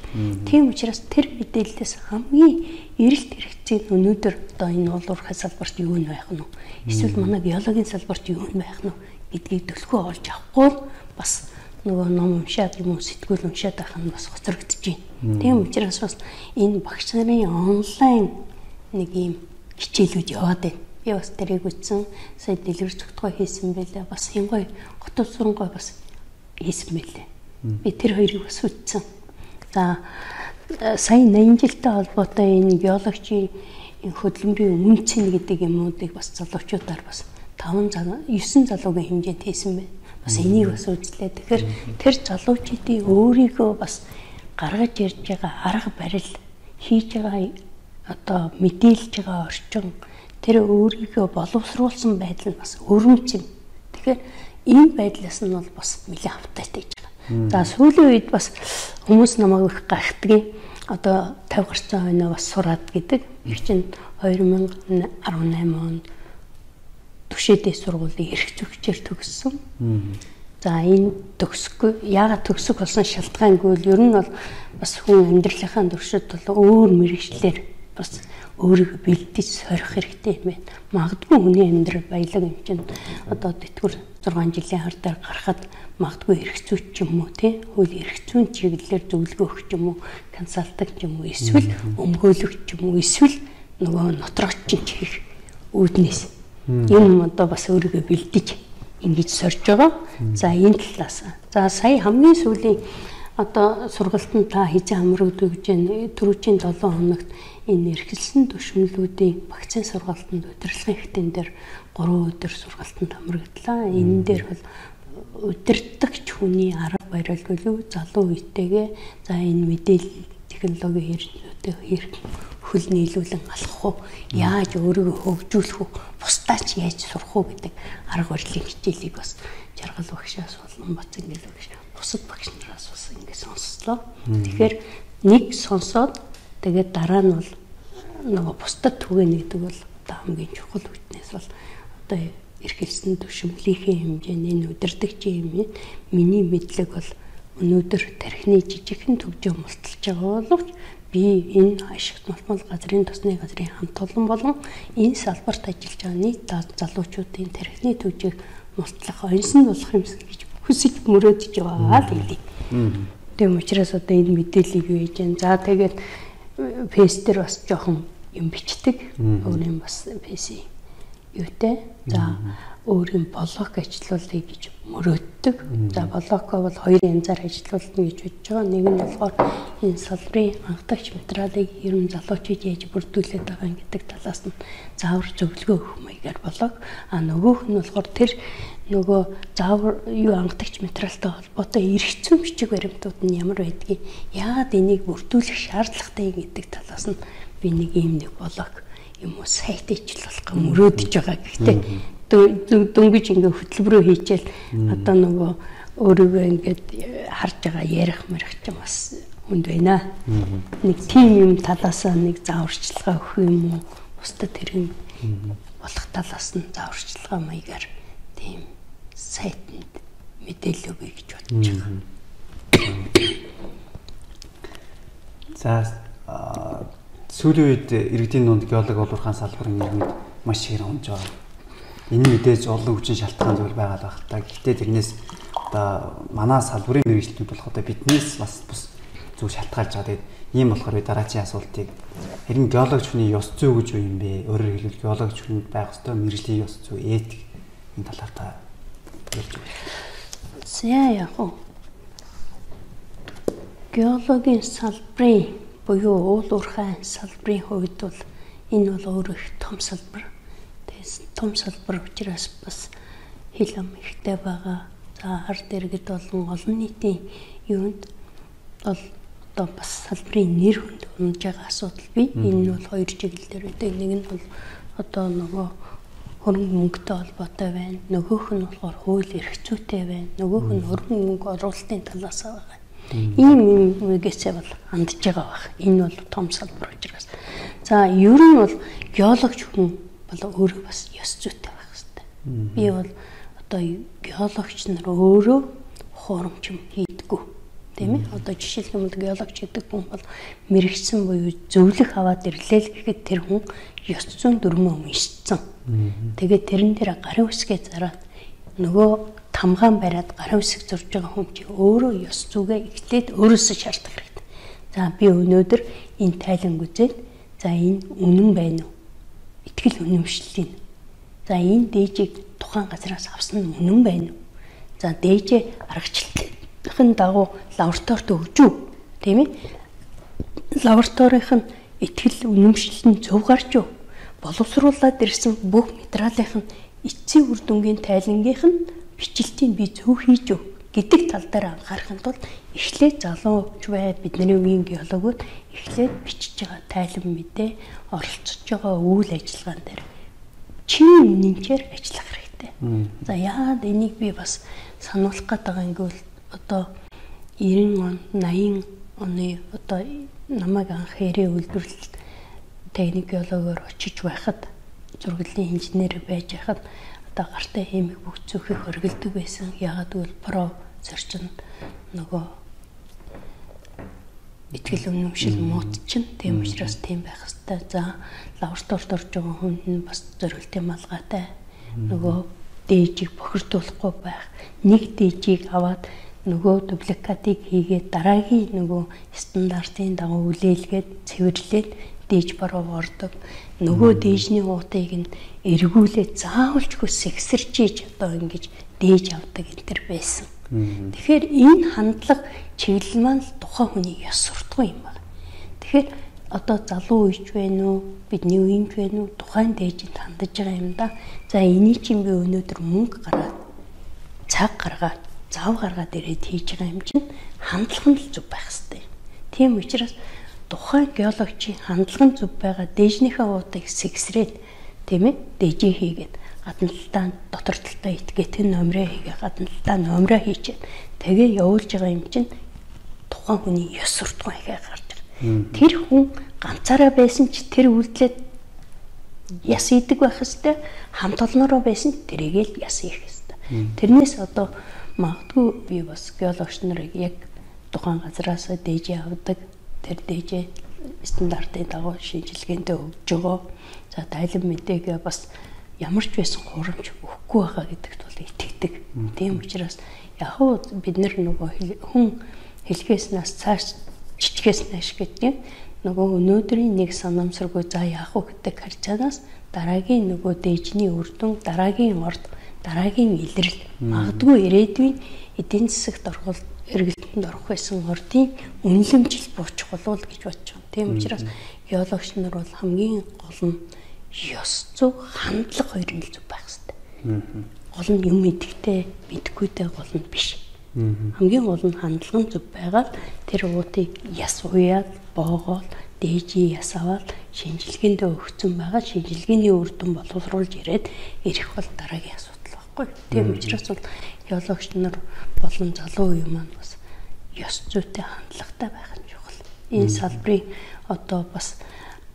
Тийм учраас тэр мэдээллээс хамгийн эрэлт хэрэгцээ өнөөдөр одоо энэ уулуурхай салбарт юу нь байх нь вэ? Эсвэл манай биологийн салбарт юу нь байх нь вэ гэдгийг төлхөө олж авахгүй бас нөгөө ном уншаад юм уу сэтгүүл уншаад байх нь бас хоцрогдож байна. Тийм учраас бас энэ багш нарын онлайн нэг юм хичээлүүд яваад байна. Би бас тэрийг үзсэн. Сая дэлгэр зөвтгой хийсэн байлаа. Бас хингой готов сурангой бас хийсэн байлаа. Би тэр хоёрыг бас үзсэн. За сая 80 жилтэй холбоотой энэ биологийн хөдөлмөрийн өмнө цэн гэдэг юмнуудыг бас залуучуудаар бас 9 залуугийн хэмжээнд хийсэн байна. Бас энийг бас үзлээ. Тэгэхээр тэр залуучуудын өөрийгөө бас гаргаж ирж байгаа арга барил хийж байгаа одоо мэдээлж байгаа орчин тэр өөрийгөө боловсруулсан байдал нь бас өрөмц юм. Тэгэхээр энэ байдлаас нь бол бас нэлээд автаатай гэж байна. За сүүлийн үед бас хүмүүс намайг их гайхдаг. Одоо 50 гарсан хойноо бас сураад гэдэг. Их чинь 2018 онд түшээдээ сургуулийн эрх зүйчээр төгссөн. За энэ төгсөхгүй яагаад төгсөх болсон шалтгаангүй ер нь бол бас хүн амьдралынхаа туршид бол өөр мэргэжлэр бас өөрийгөө бэлдэж сорих хэрэгтэй юм байна. Магадгүй хүний амьдрал баялаг юм чинь одоо тэтгэр 6 жилийн хар дээр гарахад магадгүй эрхцүүч ч юм уу тий хууль эрхцүүн чиглэлээр зөвлөгөө өгч юм уу консалтант ч юм уу эсвэл өмгөөлөгч ч юм уу эсвэл нөгөө нотрогч хийх үүднээс юм одоо бас өөрийгөө бэлдэж ингэж сорж байгаа. За энэ талаас. За сая хамгийн сүүлийн одоо сургалтанд та хийж амрагдав гэж түрүүчийн 7 хоногт энэ эрхэлсэн түвшинлүүдийн вакцины сургалтанд удирдлагын хэвтэн дээр 3 өдөр сургалтанд амрагдлаа. Энэ дээр бол удирдагч хүний арга барил болов залуу үетэйгээ за энэ мэдээлэл технологийн хэрэглүүдэд хэрэг хөл нийлүүлэн алах уу, яаж өөрийгөө хөгжүүлэх үү, бусдаач яаж сурах уу гэдэг арга барилын хичээлийг бас жаргал багшаас болон Бацангэл багш бусад багш нараас бас ингэ сонслоо. Тэгэхээр нэг сонсоод тэгээд дараа нь бол нөгөө бусдад түгээнэ гэдэг бол одоо хамгийн чухал үтнээс бол одоо эрхэлсэн түвшинлийнхээ хэмжээний энэ удирдагчийн хэмжээ миний мэдлэг бол өнөөдөр тархины жижигхэн төвжөө мулталж байгаа боловч би энэ ашигт молмол газрын тосны газрын хамт олон болон энэ салбарт ажиллаж байгаа нийт залуучуудын тархины төвжийг мултлах оньсон болох юмсан гэж хүсэж мөрөөдөж байгаа л хэлий. Тийм учраас одоо энэ мэдээллийг юу хийж байна. За тэгээд фейс дээр бас жоохон юм бичдэг. Өөрийн бас фейсийн юутэй. За өөрийн блог ажиллуулъя гэж мөрөөддөг. За блогоо бол хоёр янзаар ажиллуулна гэж бодож байгаа. Нэг нь болохоор энэ салбарын анхдагч материалыг ерөн залуучууд яаж бүрдүүлээд байгаа гэдэг талаас нь заавар зөвлөгөө өгөх маягаар блог. А нөгөөх нь болохоор тэр нөгөө заавар юу анхдагч материалтай холбоотой эрх зүйн бичиг баримтууд нь ямар байдгийг яагаад энийг бүрдүүлэх шаардлагатай гэдэг талаас нь би нэг юм нэг блог юм уу сайт ижил болох мөрөөдөж байгаа. Гэхдээ дөнгөж ингээ хөтөлбөрөө хийчихэл одоо нөгөө өөрийгөө ингээд харж байгаа ярих мэрх ч бас хүнд байна. Нэг тийм юм талаасаа нэг зааварчилгаа өгөх юм уу? Бусдад тэрэн болох талаас нь зааварчилгаа маягаар тийм сайтанд мэдээлэл өгье гэж бодож байгаа. За сүүлийн үед иргэдийн дунд геолог олуурхаан салбарын нийгэмд маш их хямж байгаа. Энэ мэдээж олон хүчин шалтгаан зүйл байгаа л байх та. Гэхдээ тэрнээс одоо манай салбарын мэргэжилтүүд болох одоо биднээс бас бус зүйл шалтгаалж байгаа. Тэгээд ийм болохоор дараачийн асуултыг харин геологч хүний ёс зүй гэж юу юм бэ? Өөрөөр хэлбэл геологч хүнд байх ёстой мэргэжлийн ёс зүй, этик энэ талаар та ярьж байна. За яг уу. Геологийн салбарын буюу уулуурхай салбарын хувьд бол энэ бол өөрөө том салбар. Том салбар учраас бас хил ам ихтэй байгаа. За ард иргэд болон олон нийтийн юунд бол одоо бас салбарын нэр хүнд унж байгаа асуудал бий. Энэ нь бол хоёр чиглэлээр үүдэг. Нэг нь бол одоо нөгөө хөрөнгө мөнгөтэй холбоотой байна. Нөгөөх нь болохоор хууль эрх зүйтэй байна. Нөгөөх нь хөрөнгө мөнгө оруулалтын талаас байгаа. Ийм үгээсээ бол хандж байгаа баг. Энэ бол том салбар учраас. За ер нь бол геологч хүн бол өөрөө бас ёс зүйтэй байх хэрэгтэй. Би бол одоо геологч нар өөрөө хуурамч юм хийдэггүй. Тийм ээ? Одоо жишээлх юм бол геологч гэдэг хүн бол мэрэгсэн буюу зөвлөх аваад ирлээ л гэхэд тэр хүн ёс зүйн дүрмөө уншсан. Тэгээд тэрэн дээр гарын үсгээ зараад нөгөө тамгаан бариад гарын үсэг зурж байгаа хүн чинь өөрөө ёс зүйгээ эхлээд өөрөөсөө шаардах хэрэгтэй. За би өнөөдөр энэ тайланг үзээд за энэ үнэн байна уу? Итгэл үнэмшлийн. За энэ дээжийг тухайн газраас авсан нь үнэн байна уу? За дээжээ аргачлалын дагуу лабораторид өгч үү? Тийм ээ? Лабораторийн итгэл үнэмшил нь зөв гарч юу? Боловсруулаад ирсэн бүх материалын эцсийн үр дүнгийн тайлангийнх нь бичлэлтийг би зөв хийж үү гэдэг тал дээр анхаарахын тулд эхлээд залууч бай бидний үеийн геологууд эхлээд бичиж байгаа тайлан мэдээ оролцож байгаа үйл ажиллагаан дээр чин үнэнчээр ажиллах хэрэгтэй. За яагаад энийг би бас сануулах гээд байгаа юм гэвэл одоо 90 он 80 оны одоо намайг анх хэрэг үйлдвэрлэлд техник геологоор очиж байхад зурглалын инженер байж байхад одоо гартаа хэмиг бүх зүхийг хөргөлдөг байсан. Яагаад гэвэл про зорчинд нөгөө итгэл үнэмшил муудчин. Тийм учраас тийм байх хэвээр. За лабораторид орж байгаа хүн нь бас зориултын малгайтай. Нөгөө дээжийг бохирдуулахгүй байх. Нэг дээжийг аваад нөгөө дубликатыг хийгээд дараагийн нөгөө стандартын дагуу үлээлгээд цэвэрлээд дээж баруун ордог. Нөгөө дээжний уутыг нь эргүүлээд заавалчгүй сэгсэрч ийж одоо ингэж дээж авдаг энэ байсан. Тэгэхээр энэ хандлага чиглэл маань тухайн хүний ёс суртахуун юм байна. Тэгэхээр одоо залуу үеч байна уу, бидний үеийнч байна уу, тухайн дээжинд хандаж байгаа юм да. За энийг чинь би өнөөдөр мөнгө гаргаад цаг гаргаад зав гаргаад ирээд хийж байгаа юм чинь хандлага нь зөв байх хэрэгтэй. Тийм учраас тухайн геологчийн хандлага нь зөв байгаа дээжнийхээ уутыг сэгсрээд тийм ээ дээжээ хийгээд гадна талдаа дотор талдаа итгээд тэр номероо хийгээ гадна талдаа номероо хийчихэд тэгээ явуулж байгаа юм чинь тухайн хүний ёс суртахуун ихэ гарч байгаа. Тэр хүн ганцаараа байсан ч тэр үйлдэлд яс идэг байх хэвээр хамт олноороо байсан тэрийгэл яс хийх хэвээр. Тэрнээс одоо магадгүй би бас геологч нарыг яг тухайн газараас дээжээ авдаг. Тэр дээжээ стандартын дагуу шинжилгээндээ өгж байгаа. За тайлан мэдээгээ бас ямар ч байсан хурамч өгөхгүй байгаа гэдэгт бол итгэдэг. Тийм учраас яг бид нөгөө хүн хэлхээснээс цааш жижигээс гэдэг нөгөө өнөөдрийн нэг санамсаргүй за яах вэ гэдэг харьцаанаас дараагийн нөгөө дээжний үр дүн, дараагийн орд, дараагийн илрэл магадгүй ирээдүйн эдийн засагт орох эргэлтэнд орох байсан ордын үнэлэмжил буучих болов гэж бодож байна. Тийм учраас геологч нар бол хамгийн гол нь ёс зүй хандлага хоёр нь зөв байх хэрэгтэй. Гол нь юм идэхтэй, мэдхүйтэй гол нь биш. Хамгийн гол нь хандлага нь зөв байгаад тэр уутыг яс уяад, боогоод, дээжий яс аваад шинжилгээндээ өгсөн байгаа шинжилгээний үр дүн боловсруулж ирээд ирэх бол дараагийн асуудал байхгүй. Тийм учраас бол геологч нар болон залуу үе маань бас ёс зүйтэй хандлагатай байх нь чухал. Энэ салбарыг одоо бас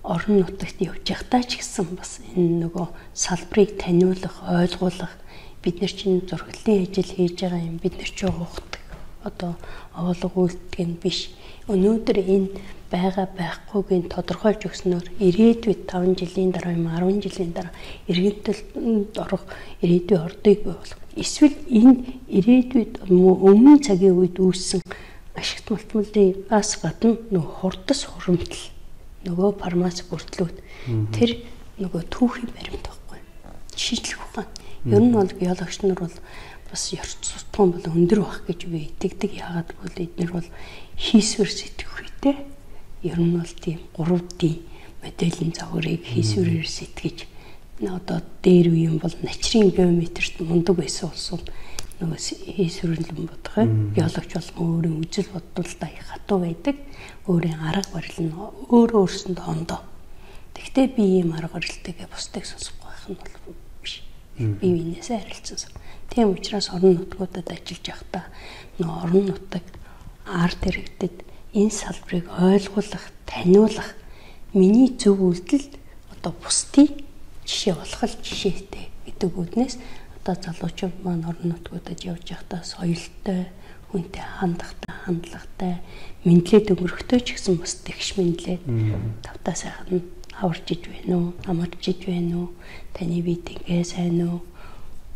орон нутагт явж байхдаа ч гэсэн бас энэ нөгөө салбарыг таниулах, ойлгуулах бид нар чинь зурглалын ажил хийж байгаа юм. Бид нар чинь ухдаг. Одоо овоолго үйлдэх нь биш. Өнөөдөр энэ байгаа байхгүйг тодорхойлж өгснөөр ирээдүйд 5 жилийн дараа юм 10 жилийн дараа иргэдэлд орох ирээдүйн ордыг болох. Эсвэл энэ ирээдүйд өмнө цагийн үед үүссэн ашигт малтмалаас гадна нөгөө хурдас хурамтал нөгөө фармац бүртлүүд тэр нөгөө түүхийн баримт байхгүй. Шийдлэх ухаан. Ер нь бол геологч нар бол бас ёрц суртахуун бол өндөр байх гэж би итгэдэг. Яагаад гэвэл эдгээр бол хийсвэр сэтгүүртэй. Ер нь бол тийм 3D моделийн загварыг хийсвэрээр сэтгэж одоо дээр үе юм бол начрын геометрт мундаг байсан улсууд нөгөө хийсвэрлэн бодох юм. Геологч бол өөрийн үжил бодлолтой хатуу байдаг. Өөрийн арга барил нь өөрсөндөө ондоо. Тэгвэл би ийм арга барилтайгээ бусдыг сонсохгүй байх нь бол биш. Бие биенээсээ харилцсан. Тийм учраас орон нутгуудад ажиллаж байхдаа нөгөө орон нутаг арт иргэдэд энэ салбарыг ойлгуулах, таниулах миний зөв үйлдэл одоо бусдын жишээ болох л жишээтэй гэдэг үднээс одоо залуучууд маань орон нутгуудад явж байхдаа соёлтой, хүнтэй хандлагатай, мэдлээд өнгөрөхтэй ч гэсэн бас тэгш мэдлээд тавтаа сайхан хаварч иж байна уу, амарч иж байна уу, таны бие тэнгээ сайн уу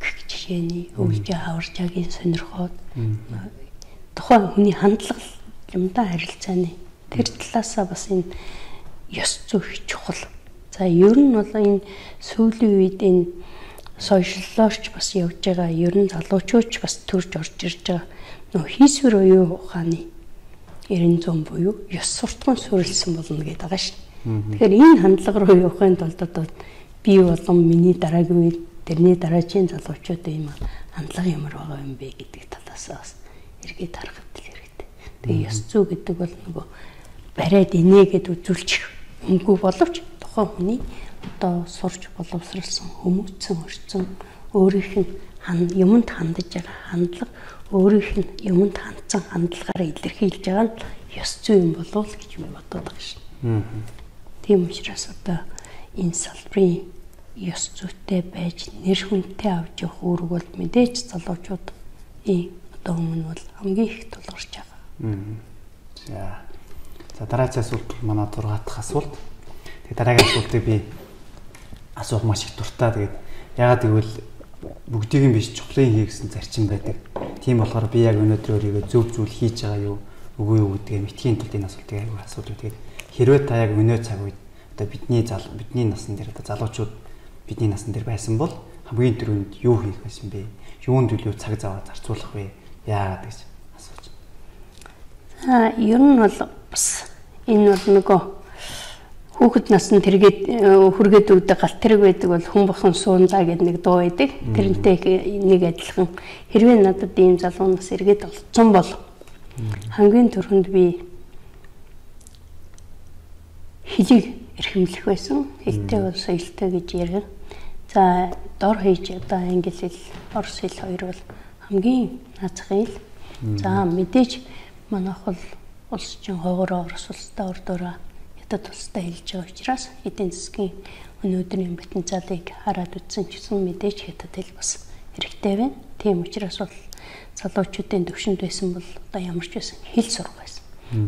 гэх жишээний өвлжээ хаварчаагийн сонирхоод тухайн хүний хандлага юмдаа харилцааны тэр талаасаа бас энэ ёс зүй чухал. За ер нь бол энэ сүүлийн үед энэ сошиаллоорч бас явж байгаа, ер нь залуучууч бас төрж орж ирж байгаа нөө хийсвэр оюун ухааны 90 буюу ёс суртахуун суурилсан болно гэдэг байгаа шин. Тэгэхээр энэ хандлага руу явахын тулд одоо би болон миний дараагийн үед тэрний дараагийн залуучууд ийм хандлага ямар байгаа юм бэ гэдэг талаас бас эргээд харах хэрэгтэй. Тэгээ ёс зүй гэдэг бол нөгөө бариад инээгээд үзүүлчих юмгүй боловч тухайн хүний одоо сурч боловсралсан хүмүүцэн орцсон өөрийнх нь юмд хандаж байгаа хандлага өөрийнх нь юмд хандсан хандлагаараа илэрхийлж байгаа нь ёс зүй юм болов л гэж би бодоод байгаа шин. Тийм учраас одоо энэ салбарын ёс зүйтэй байж нэр хүнтэй авч явах үүрэг бол мэдээж залуучууд одоо өмнө бол хамгийн их тулгарч байгаа. За. За дараагийн асуулт манай 6 дахь асуулт. Тэгээ дараагийн асуултыг би асуух маш их дуртай. Тэгээд яагаад гэвэл бүгдийг нь биш чухлын хийгсэн зарчим байдаг. Тийм болохоор би яг өнөөдөр өөрийгөө зөв зүйл хийж байгаа юу үгүй юу гэдгээ мэдхийн тулд энэ асуултыг аягүй асуудаг. Тэгээд хэрвээ та яг өнөө цаг үед одоо бидний насны дээр одоо залуучууд бидний насны дээр байсан бол хамгийн түрүүнд юу хийх байсан бэ? Юунд төлөв цаг зав зарцуулах вэ? Яагаад гэж асууж байна. Ер нь бол бас энэ бол нөгөө хүүхэд наснд хүргээд өгдөг галт тэрэг байдаг бол хүн бохон суундаа гэдэг нэг дуу байдаг. Тэрнтэй нэг адилхан хэрвээ надад ийм залуу нас эргээд олцсон бол хамгийн түрүүнд би хөлийг эрхэмлэх байсан. Хэлтэй бол соёлтой гэж ярив. За дор хийж одоо англи хэл, орос хэл хоёр бол хамгийн наацхан хэл. За мэдээж манайх бол улс чинь хойгоороо орос улстай ордоороо ядад улстай хэлж байгаа учраас эдийн засгийн өнөөдрийн потенциалыг хараад үзсэн ч гэсэн мэдээж хятад хэл бас хэрэгтэй байна. Тийм учраас бол залуучуудын төвшөнд байсан бол одоо ямар ч байсан хэл сурах байсан.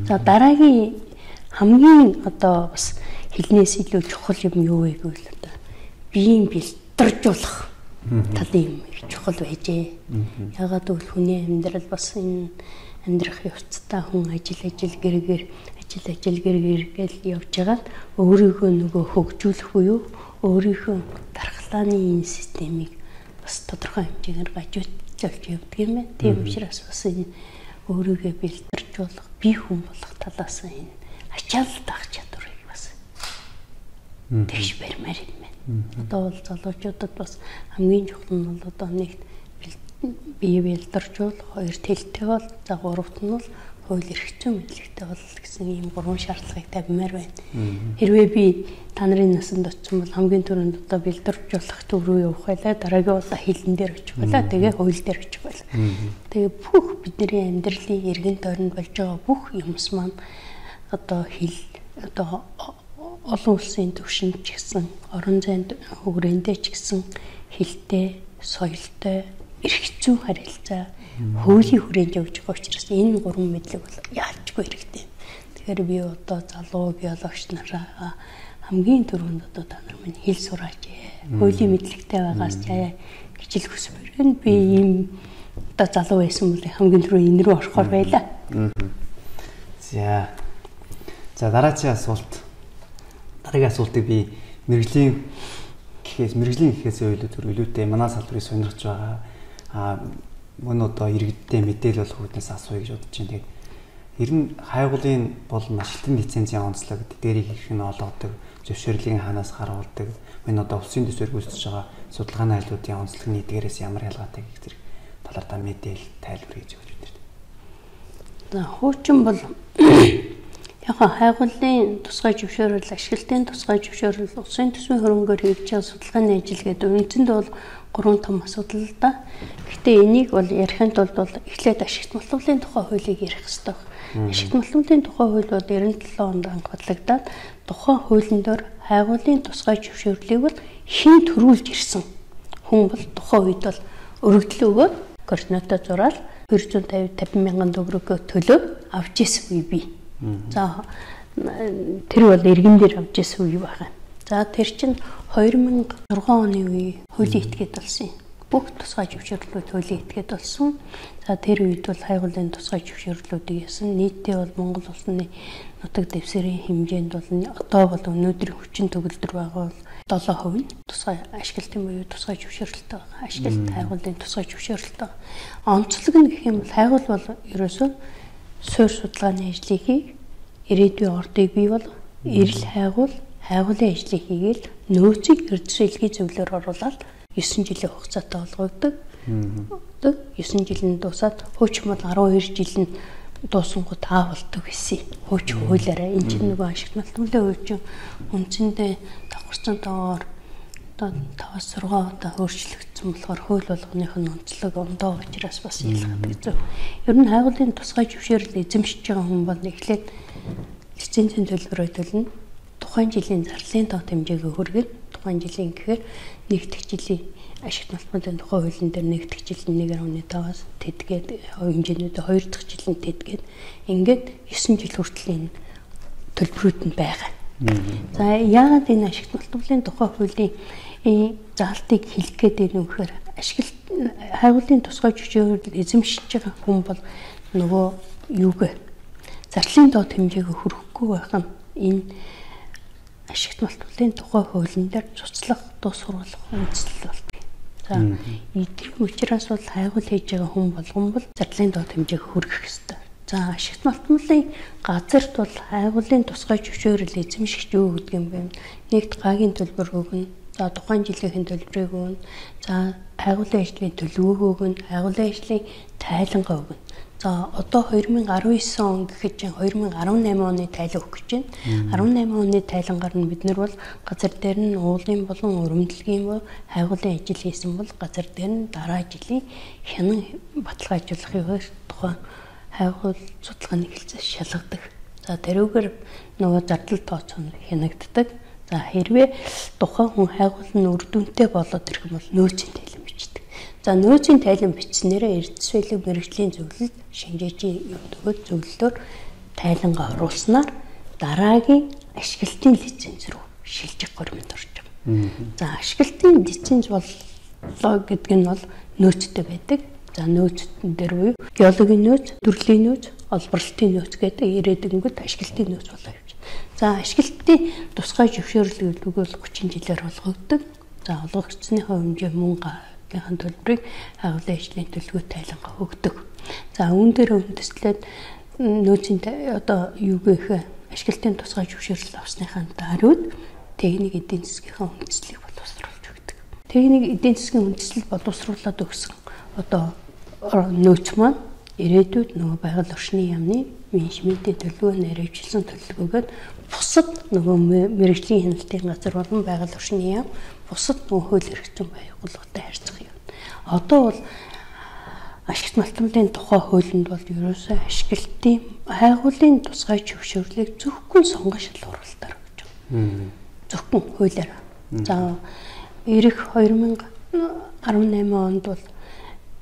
За дараагийн хамгийн одоо бас хэлнээс илүү чухал юм юу вэ гэвэл одоо биеийн бэлтэржүүлэх талын юм чухал байжээ. Ягаад гэвэл хүний амьдрал бас энэ амьдрах явцдаа хүн ажил гэр гэл явж байгаа өөрийгөө нөгөө хөгжүүлэх буюу өөрийнхөө дархлааны энэ системийг бас тодорхой хэмжээгээр гажуудж явдаг юм байна. Тийм учраас бас энэ өөрийгөө бэлтэржүүлэх, бие хүн болох талаас энэ ачаалал таах чадварыг бас тэгш барьмаар юм байна. Одоо бол залуучуудад бас хамгийн чухал нь бол одоо нэгт бие бэлтэржүүл, хоёрт хэлтэй бол, за гуравт нь бол хууль эрх зүйн мэдлэгтэй бол гэсэн ийм гурван шаардлагыг тавьмаар байна. Хэрвээ би та нарын насанд очсон бол хамгийн түрүүнд одоо бэлтэржүүлэх төв рүү явах байлаа, дараагийн удаа хилэн дээр очих байлаа, тэгээ хууль дээр очих байлаа. Тэгээ бүх бидний амьдралын эргэн тойронд болж байгаа бүх юмс маань одоо хэл одоо олон улсын түвшинд ч гэсэн, орон зайд хүрээндээ ч гэсэн хэлтэй, соёлтой, эрх зүйн харилцаа хуулийн хүрээнд явж байгаа учраас энэ гурван мэдлэг бол яалчгүй хэрэгтэй. Тэгэхээр би одоо залуу биологч нараа хамгийн түрүүнд одоо та нар минь хэл сураач. Хуулийн мэдлэгтэй байгаас гэж л хүсмээр байна. Би ийм одоо залуу байсан бол хамгийн түрүү энэ рүү орохоор байлаа. За дараагийн асуулт. Дараагийн асуултыг би мэрэгжлийн гэхээс илүүтэй манай салбарыг сонирхож байгаа. Мөн одоо иргэдтэй мэдээлэл болох хүнээс асууя гэж бодож байна. Тэгээд ер нь хайгуулын бол машлтын лицензийн онцлог дээрийг хэрхэн олгодог, зөвшөөрлийг ханаас харуулдаг, мөн одоо улсын төсвөр гүйцэтгэж байгаа судалгааны айлуудын онцлог нэгдгээрээс ямар ялгаатай гэх зэрэг талаар та мэдээлэл тайлбар хийж өгч байна. За хуучин бол яг хайгуулын тусгай зөвшөөрөл, ашиглалтын тусгай зөвшөөрөл, улсын төсвийн хөрөнгөөр хийж байгаа судалгааны ажил гэдэг үндсэндээ бол 3 том асуудал л да. Гэхдээ энийг бол ярихын тулд бол эхлээд ашигт малтуулын тухай хуулийг ярих хэрэгтэй. Ашигт малтуулын тухай хууль бол 97 онд анх батлагдаад тухайн хуулийн дээр хайгуулын тусгай зөвшөөрлийг бол хэн төрүүлж ирсэн хүн бол тухайн үед бол өргөдөл өгөөд координатаа зураад 250 мянган төгрөгөө төлөөд авч ирсэн үе бий. За тэр бол иргэн дээр авч ирсэн үе байна. За тэр чинь 2006 оны үе хуулийн этгээд болсон юм. Бүх тусгай зөвшөөрлүүд хуулийн этгээд болсон. За тэр үед бол хайгуулын тусгай зөвшөөрлүүдийг ясан. Нийтдээ бол Монгол улсны нутаг дэвсгэрийн хэмжээнд бол одоо бол өнөөдрийн хүчин төгөлдөр байгаа бол 7% нь тусгай ашиглалтын буюу тусгай зөвшөөрлөлтөй байгаа. Ашиглалт хайгуулын тусгай зөвшөөрлөлтөй. Онцлог нь гэх юм бол хайгуул бол ерөөсөө суурь судалгааны ажлыг хийх, ирээдүйн ордыг бий бол эрэл хайгуулын ажлыг хийгээл нөөцийг эрдэс илгийн зөвлөөр оруулаад 9 жилийн хугацаатай болгогддог. 9 жилийн дуусаад хуучин бол 12 жил нь дуусангууд болдог гэсэн. Хуучин хуулиараа энэ чинь нөгөө ашигт малтуулын хуучин үндсэндээ давхарсан доогоор одоо 5-6 удаа өөрчлөгдсөн болохоор хууль болгоных нь онцлог ондоо учраас бас ялгадаг зөв. Ер нь хайгуулын тусгай зөвшөөрөл эзэмшиж байгаа хүн бол эхлээд лицензийн төлбөрөө төлнө. Тухайн жилийн зарлалын тоо хэмжээгөө хүргэн тухайн жилийн гэхээр нэгдэх жилийн ашигт малтуулын тухай хуулийн дээр нэгдэх жилийн 1.5-аас тэдгээд хэмжээнүүдээ 2 дахь жилийн тэдгээд ингээд 9 жил хүртэл энэ төлбөрүүд нь байгаа. За яагаад энэ ашигт малтуулын тухай хуулийн заалтыг хэлэх гээд байна вэ гэхээр хайгуулын тусгай жүжигөөр эзэмшиж байгаа хүн бол нөгөө юуг зардлын доод хэмжээг хүрэхгүй байх нь энэ ашигт малтуулын тухай хуулийн дээр цуцлах, дуу сургах үндэслэл болдог. За эдгээр учраас бол хайгуул хийж байгаа хүн болгон бол зардлын доод хэмжээг хүргэх ёстой. За ашигт малтуулын газарт бол хайгуулын тусгай зөвшөөрөл эзэмшигч юу гэдэг юм бэ? Нэгт гагийн төлбөр өгнө. За тухайн жилийн төлбөрийг өгнө. За хайгуулын ажлын төлөвөг өгнө. Хайгуулын ажлын тайлангаа өгнө. За одоо 2019 он гэхэд чинь 2018 оны тайлан өгөх гэж байна. 18 оны тайлангаар нь бид нар бол газар дээр нь уулын болон өрөмдлөгийн хайгуулын ажил хийсэн бол газар дээр нь дараа жилийн хянан баталгаажуулахыг тухайн хайгуул судалгааны хэлцээс шалгадаг. За тэрүүгээр нөгөө зардал тооцоо хянагддаг. За хэрвээ тухайн хүн хайгуул нь үр дүнтэй болоод ирэх юм бол нөөцийн тайлан бичдэг. За нөөцийн тайлан бичснээрээ эрдэс байлиг мэргэжлийн зөвлөлд шинжээчийн өгөөд зөвлөлөөр тайлангаа оруулснаар дараагийн ашиглалтын лиценз рүү шилжих горимд орж байгаа. За ашиглалтын лиценз боллоо гэдэг нь бол нөөцтэй байдаг. За нөөцтөн дээр буюу геологийн нөөц, төрлийн нөөц, олборлолтын нөөц гэдэг ирээдүйнгүүд ашиглалтын нөөц болоо явж байна. За ашиглалтын тусгай зөвшөөрлөг гэдэг бол 30 жилээр олгогддог. За олгогдсныхаа хэмжээ мөн гагийн төлбөрийг хайгуулын ажлын төлөвлөгөө тайлангаа өгдөг. За үүн дээр үндэслээд нөөцийн одоо юу гэх ашиглалтын тусгай зөвшөөрөл авсныхаа даруйд техник эдийн засгийнхаа үндэслэлийг боловсруулж өгдөг. Техник эдийн засгийн үндэслэл боловсруулад өгсөн одоо нөөц маань ирээдүйд нөгөө байгаль орчны яамны менежментийн төлөвөө нэрвэжсэн төлөвлөгөөд бусад нөгөө мэргэжлийн хяналтын газар болон байгаль орчны яам бусад нөгөө хууль эрх зүйн байгууллагатай харьцах юм. Одоо бол ашигт малтуулын тухай хуулинд бол ерөөсөө ашиглалтын хайгуулын тусгай зөвшөөрлийг зөвхөн сонгон шалгуулалтаар өгч байгаа. Зөвхөн хуулиар. За ирэх 2018 онд бол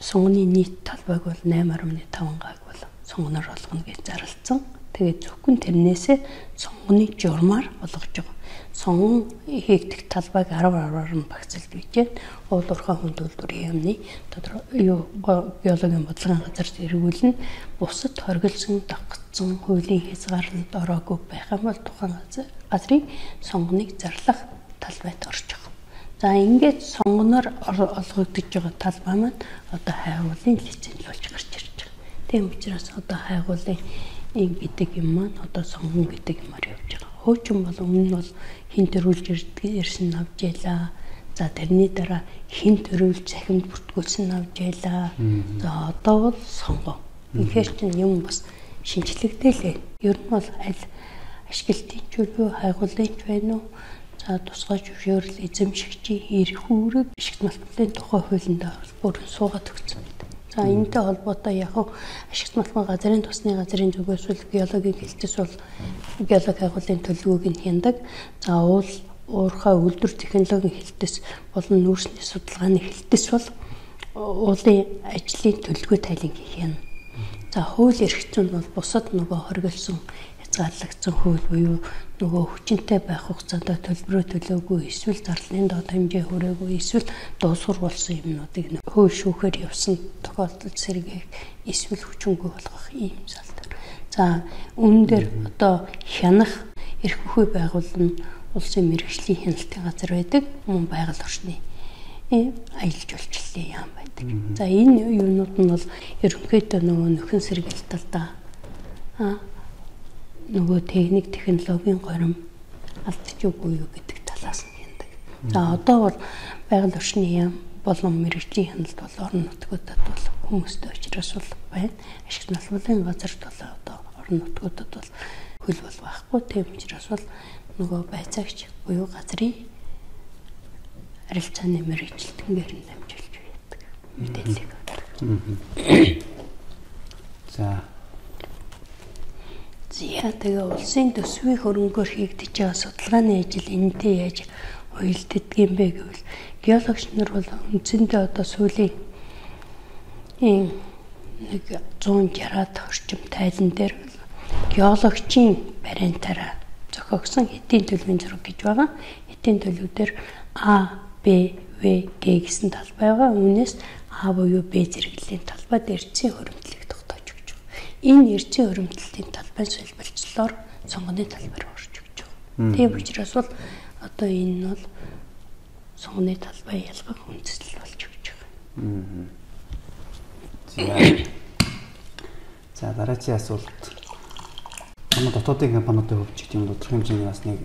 сонгоны нийт талбайг бол 8.5 гааг бол сонгоноор олгоно гэж зарласан. Тэгээд зөвхөн тэрнээсээ сонгоны журмаар болгож байгаа. Сонгон хийгдэх талбайг 10-10-аар нь багцлж бичээд уул уурхай хүнд үйлдвэрийн яамны геологийн бодлогын газарт эргүүлнэ. Бусад хоригдсон давхцсан хуулийн хязгаарлалд ороогүй байх юм бол тухайн газрын сонгоныг зарлах талбайд орж байгаа. За ингээд сонгоноор олгогдож байгаа талбай маань одоо хайгуулын лиценз болж гарч ирж байгаа. Тийм учраас одоо хайгуулын гэдэг юм маань одоо сонгон гэдэг юмар явж байгаа. Хуучин бол өмнө нь бол хин төрүүлж ирсэн авч ялаа. За тэрний дараа хин төрүүлж захимд бүртгүүлсэн авч ялаа. За одоо бол сонгон. Үнэхээр чинь юм бас шинжлэгдээлээ. Ер нь бол аль ашиглалтын ч үгүй хайгуулын ч байна уу? За тусгай зөвшөөрөл эзэмшигчийн эрх үүрэг ашигт малтуулын тухай хуулинд бүрэн суугаад өгсөн байдаг. За энэтэй холбоотой яг ашигт малтуулын газрын тусны газрын зүгээс бол геологийн хэлтс бол геолог хайгуулын төлөвөөг нь хяндаг. За уурхай үйлдвэр технологийн хэлтс болон нүүрсний судалгааны хэлтс бол уулын ажлын төлөвлөгөө тайлангийн хяна. За хууль эрх зүйн бол бусад нөгөө хоригдсон хязгаарлагдсан хууль буюу нөгөө хүчинтэй байх хугацаанд төлбөрөө төлөөгүй эсвэл зардлын доод хэмжээ хүрээгүй эсвэл дуусгар болсон юмнуудыг хууль шүүхээр явсан тохиолдолд сэргээх эсвэл хүчингүй болгох ийм салдар. За үүн дээр одоо хянах эрх бүхий байгуулна улсын мэргэжлийн хяналтын газар байдаг, мөн байгаль орчны аялал жуулчлалын яам байдаг. За энэ юунууд нь бол ерөнхийдөө нөгөө нөхөн сэргээлтэлдээ нөгөө техник технологийн горим алдчих үгүй юу гэдэг талаас нь хяндаг. За одоо бол байгаль орчны яам болон мэргэжлийн хяналт бол орон нутгуудад бол хүмүүстэй учраас бол байна. Ашигт малтуулын газарт бол одоо орон нутгуудад бол хөл бол байхгүй. Тийм учраас бол нөгөө байцаагч буюу газрын харилцааны мэргэжилтгээр нь дамжуулж байдаг мэдээлэл өгдөг. За тэгээ улсын төсвийн хөрөнгөөр хийгдэж байгаа судалгааны ажил энэтэй яаж уялддаг юм бэ гэвэл геологч нар бол үндсэндээ одоо сүүлийн 160-аад орчим тайлан дээр геологчийн баримтаараа зохиогсон эдийн төлөвийн зураг гэж байгаа. Эдийн төлөв дээр А, Б, В, Г гэсэн талбай байгаа. Үүнээс А буюу Б зэрэглэлийн талбайд эрдэсийн хуримтлалыг тогтоож өгч байгаа. Энэ эрдэсийн хуримтлалын талбай солилцлоор сонгоны талбайр орж өгч байгаа. Тийм учраас бол одоо энэ нь бол сонгоны талбай ялгах үндэслэл болж өгч байгаа. За дараагийн асуулт. Манай дотоодын компаниудын хөвч гэдэг юм тодорхой хэмжээний бас нэг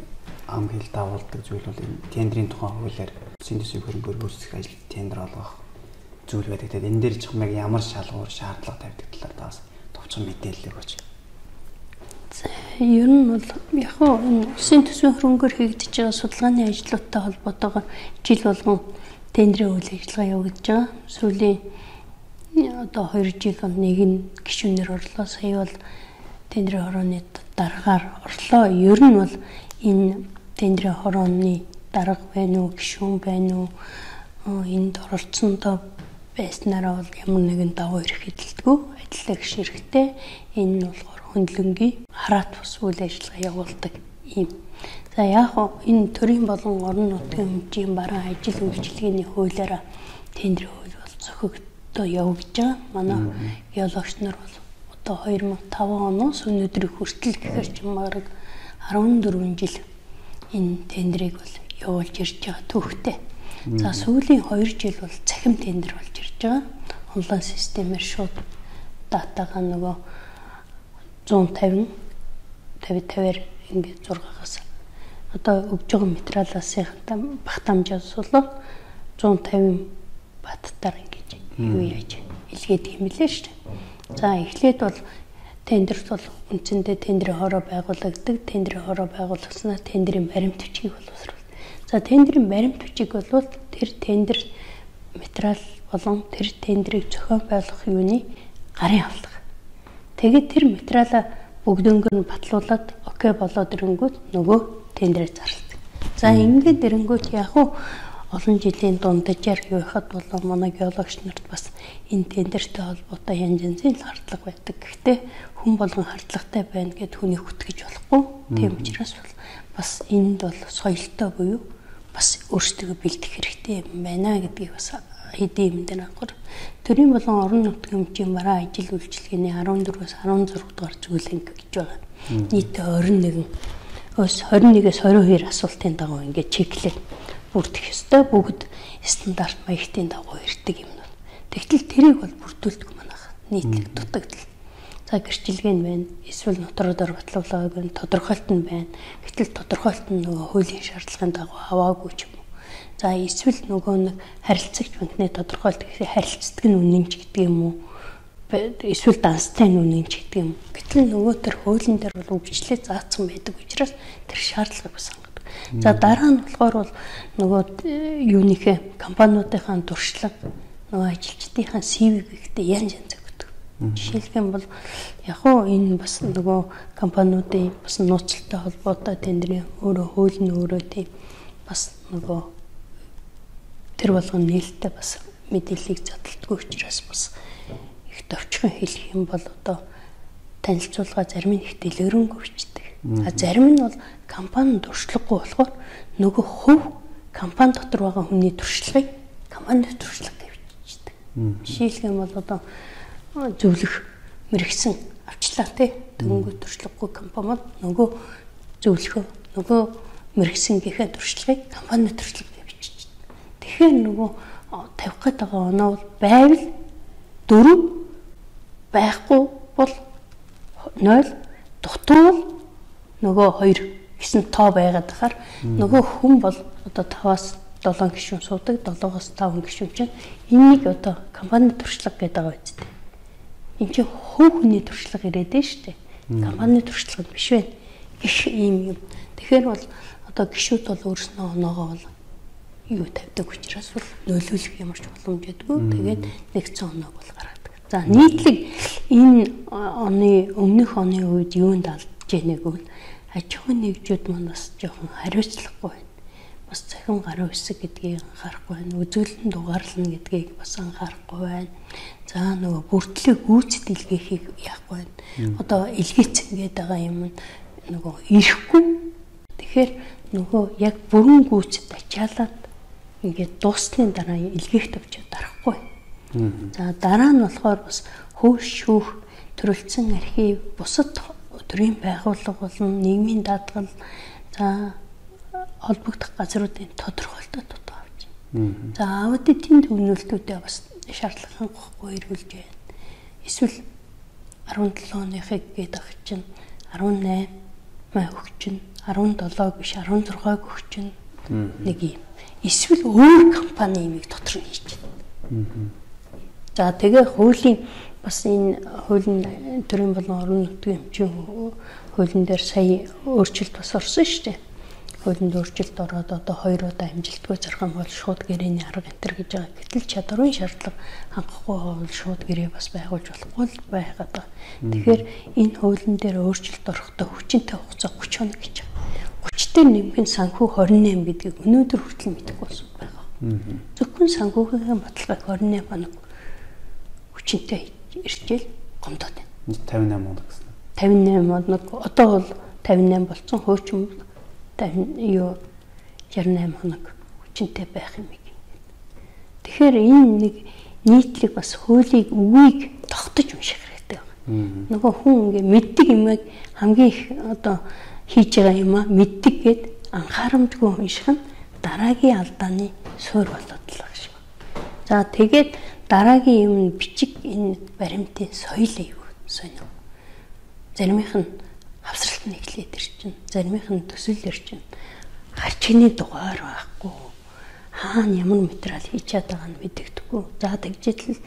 ам хэл давуулдаг зүйл бол энэ тендерийн тухайн хуулиар улсын төсвийн хөрөнгөөр үүсгэх ажил тендер олгох зүйл байдаг. Тэгээд энэ дээр чамайг ямар шалгуур шаардлага тавьдаг талаар та бас товчхон мэдээлэл өгөөч. Ер нь бол яг энэ улсын төсвийн хөрөнгөөр хийгдэж байгаа судалгааны ажлуудтай холбоотойгоор жил болгон тендерийн үйл ажиллагаа явагдаж байгаа. Сүүлийн одоо 2 жил бол нэг нь гишүүнээр орлоо. Сая бол тендерийн хорооны дараагаар орлоо. Ер нь бол энэ тендерийн хорооны дарга байна уу, гишүүн байна уу, энд оролцсондоо байснараа бол ямар нэгэн давуу эрх хэдэлдэггүй, ажиллаа гэх хэрэгтэй. Энэ нь болохоор хөндлөнгийн хараат бус үйл ажиллагаа явуулдаг юм. За яг энэ төрийн болон орон нутгийн хэмжээний бараа ажил үйлчилгээний хуулиараа тендерийн хууль бол зохиогдоо явагдаж байгаа. Манай геологч нар бол одоо 2005 оноос өнөөдрийг хүртэл гэхээр ч мараг 14 жил энэ тендерийг бол явуулж ирж байгаа төвхтэй. За сүүлийн 2 жил бол цахим тендер болж ирж байгаа. Онлайн системээр шууд датагаа нөгөө 150 50-50-аар ингээд 6-аас одоо өгж байгаа материалаас багтаамжаас болоод 150 баттаар ингэж юу яаж илгээдэг юм лээ шүү дээ. За эхлээд бол тендерт бол үндсэндээ тендерийн хороо байгуулагддаг. Тендерийн хороо байгуулснаар тендерийн баримт бичгийг боловсруулдаг. За тендерийн баримт бичиг бол тэр тендер материал болон тэр тендерийг зохион байгуулах юуны гарын авлага. Тэгээд тэр материалаа бүгдөнгөр нь батлуулаад окей болоод ирэнгүүт нөгөө тендерээр зарладаг. За ингээд ирэнгүүт яг олон жилийн дундажаар юу хахад болоо манай геологч нарт бас энэ тендертэй холбоотой янз янзын хардлага байдаг. Гэхдээ хүн болгон хардлагатай байна гэд хүнийг хүтгэж болохгүй. Тийм учраас бас энд бол соёлтой буюу бас өөрсдөө бэлдэх хэрэгтэй юм байна гэдгийг бас хэдийн юм дээр анхаар. Төрийн болон орон нутгийн хэмжээний бараа ажил үйлчилгээний 14-өөс 16 дугаар зүйлэн гэж байгаа. Нийтдээ 21-ээс 22 асуултын дагуу ингээд чеклээ бүрдэх ёстой. Бүгд стандарт маягтын дагуу ирдэг юмнууд. Тэгтэл тэрийг бол бүрдүүлдэг манайх нийтлэг дутагдал. За гэрчилгээ нь байна. Эсвэл нотороор батлуулаагүй байна. Тодорхойлт нь байна. Гэтэл тодорхойлт нь нөгөө хуулийн шаардлагын дагуу аваагүй ч юм уу. За эсвэл нөгөө нэг харилцагч банкны тодорхойлт гэхээ харилцдаг нь үнэнч гэдэг юм уу? Эсвэл данстай үнэнч гэдэг юм. Гэтэл нөгөө төр хуулийн дээр бол үгчлээ заасан байдаг учраас тэр шаардлагыг бас хангадаг. За дараа нь болохоор бол нөгөө юунийхээ компаниудынхаа туршлага нөгөө ажилчдынхаа CV гэхдээ янз янз өгдөг. Жишээлх юм бол яг энэ бас нөгөө компаниудын бас нууцтай холбоотой тендерийн өөрөө хууль нь өөрөө тийм бас нөгөө тэр болгон нээлттэй бас мэдээллийг задлдаггүй учраас бас их товчхон хэлэх юм бол одоо танилцуулга зарим нь их дэлгэрэнгүй бичдэг. А зарим нь бол компани туршлагагүй болохоор нөгөө хувь компани дотор байгаа хүний туршлагыг компани туршлага гэж бичдэг. Жишээлх юм бол одоо зөвлөх мэрэгсэн авчлаа тий. Дөнгөө туршлагагүй компани нөгөө зөвлөхөө нөгөө мэрэгсэнгийнхээ туршлагыг компани туршлага гэж бичдэг. Тэгэхээр нөгөө тавих гээд байгаа оноо байвал 4 байхгүй бол 0 дутвал нөгөө 2 гэсэн тоо байгаад тахаар нөгөө хүн бол одоо 5-аас 7 гишүүн суудаг, 7-оос 5 гишүүн чинь энийг одоо компани туршлага гэдэг байгаа үстэй. Энд чинь хувь хүний туршлага ирээд байна шүү дээ. Компани туршлага биш байна. Гэх юм юм. Тэгэхээр бол одоо гишүүд бол өөрснөө оноогоо бол юу тавьдаг учраас бол нөлөөлөх ямарч боломжгүй. Тэгээд нэгцэн оноог бол гаргадаг. За нийтлэг энэ оны өмнөх оны үед юунд алдж ийнэг бол аж ахуйн нэгжүүд маань бас жоохон хариуцлагагүй байна. Бас цахим гарын үсэг гэдгийг анхаарахгүй байна. Үзүүлэлтэн дугаарлана гэдгийг бас анхаарахгүй байна. За нөгөө бүртлэг гүйцэд илгээхийг яахгүй байна. Одоо илгээцэн гэдэг байгаа юм нөгөө ирэхгүй Тэгэхээр нөгөө яг бүрэн гүйцэд ачаалаад ингээд дуусны дараа илгээх төвчөд дарахгүй. За дараа нь болохоор бас хөөш шүүх төрөлцсөн архив, бусад төрийн байгууллага болон нийгмийн даатгал, за холбогдох газруудын тодорхойлолтод дутуу авч байна. За аудитын төвнөлтүүдэд бас шаардлага хангахгүй эргүүлж байна. Эсвэл 17 оныхыг гээд авч чинь 18 май өгч чинь 17 биш 16-г өгч чинь нэг юм. Эсвэл өөр компани имийг дотор нь хийж байна. За тэгээ хуулийн бас энэ хуулийн төрийн болон орон нутгийн эмчийн хуулийн дээр сая өөрчлөлт бас орсон шүү дээ. Хуулинд өөрчлөлт ороод одоо 2 удаа амжилтгүй зархан бол шууд гэрээний арга энтер гэж байгаа. Гэтэл чадварын шаардлага хангахгүй бол шууд гэрээ бас байгуулж болохгүй л байгаад байгаа. Тэгэхээр энэ хуулийн дээр өөрчлөлт орохдоо хүчинтэй хугацаа 30 хоног гэж байгаа. 30-тэй нэмэх нь санхүү 28 гэдгийг өнөөдөр хүртэл мэдэхгүй болсон байгаа. Зөвхөн санхүүгийн баталгааг 28 хоног хүчинтэй ирчээл гомдоод байна. 58 хоног гэсэн. 58 хоног одоо бол 58 болсон хөөчм 68 хоног хүчинтэй байх юм ийм. Тэгэхээр энэ нэг нийтлэг бас хуулийг үгийг тогтож унших хэрэгтэй байна. Нөгөө хүн ингээ мэддэг юмыг хамгийн их одоо хийж байгаа юм а мэддэг гэд анхаарамжгүй унших нь дараагийн алдааны суурь болоод л байгаа шиг. За тэгээд дараагийн юм бичиг энэ баримтын соёлыг юу сонио. Заримийнх нь хавсралт нэглээд ирчин, заримийнх нь төсөл ирчин. Гарчны дугаар байхгүй. Хаана ямар материал хийж чаддаг нь мэддэггүй. За тэгжэл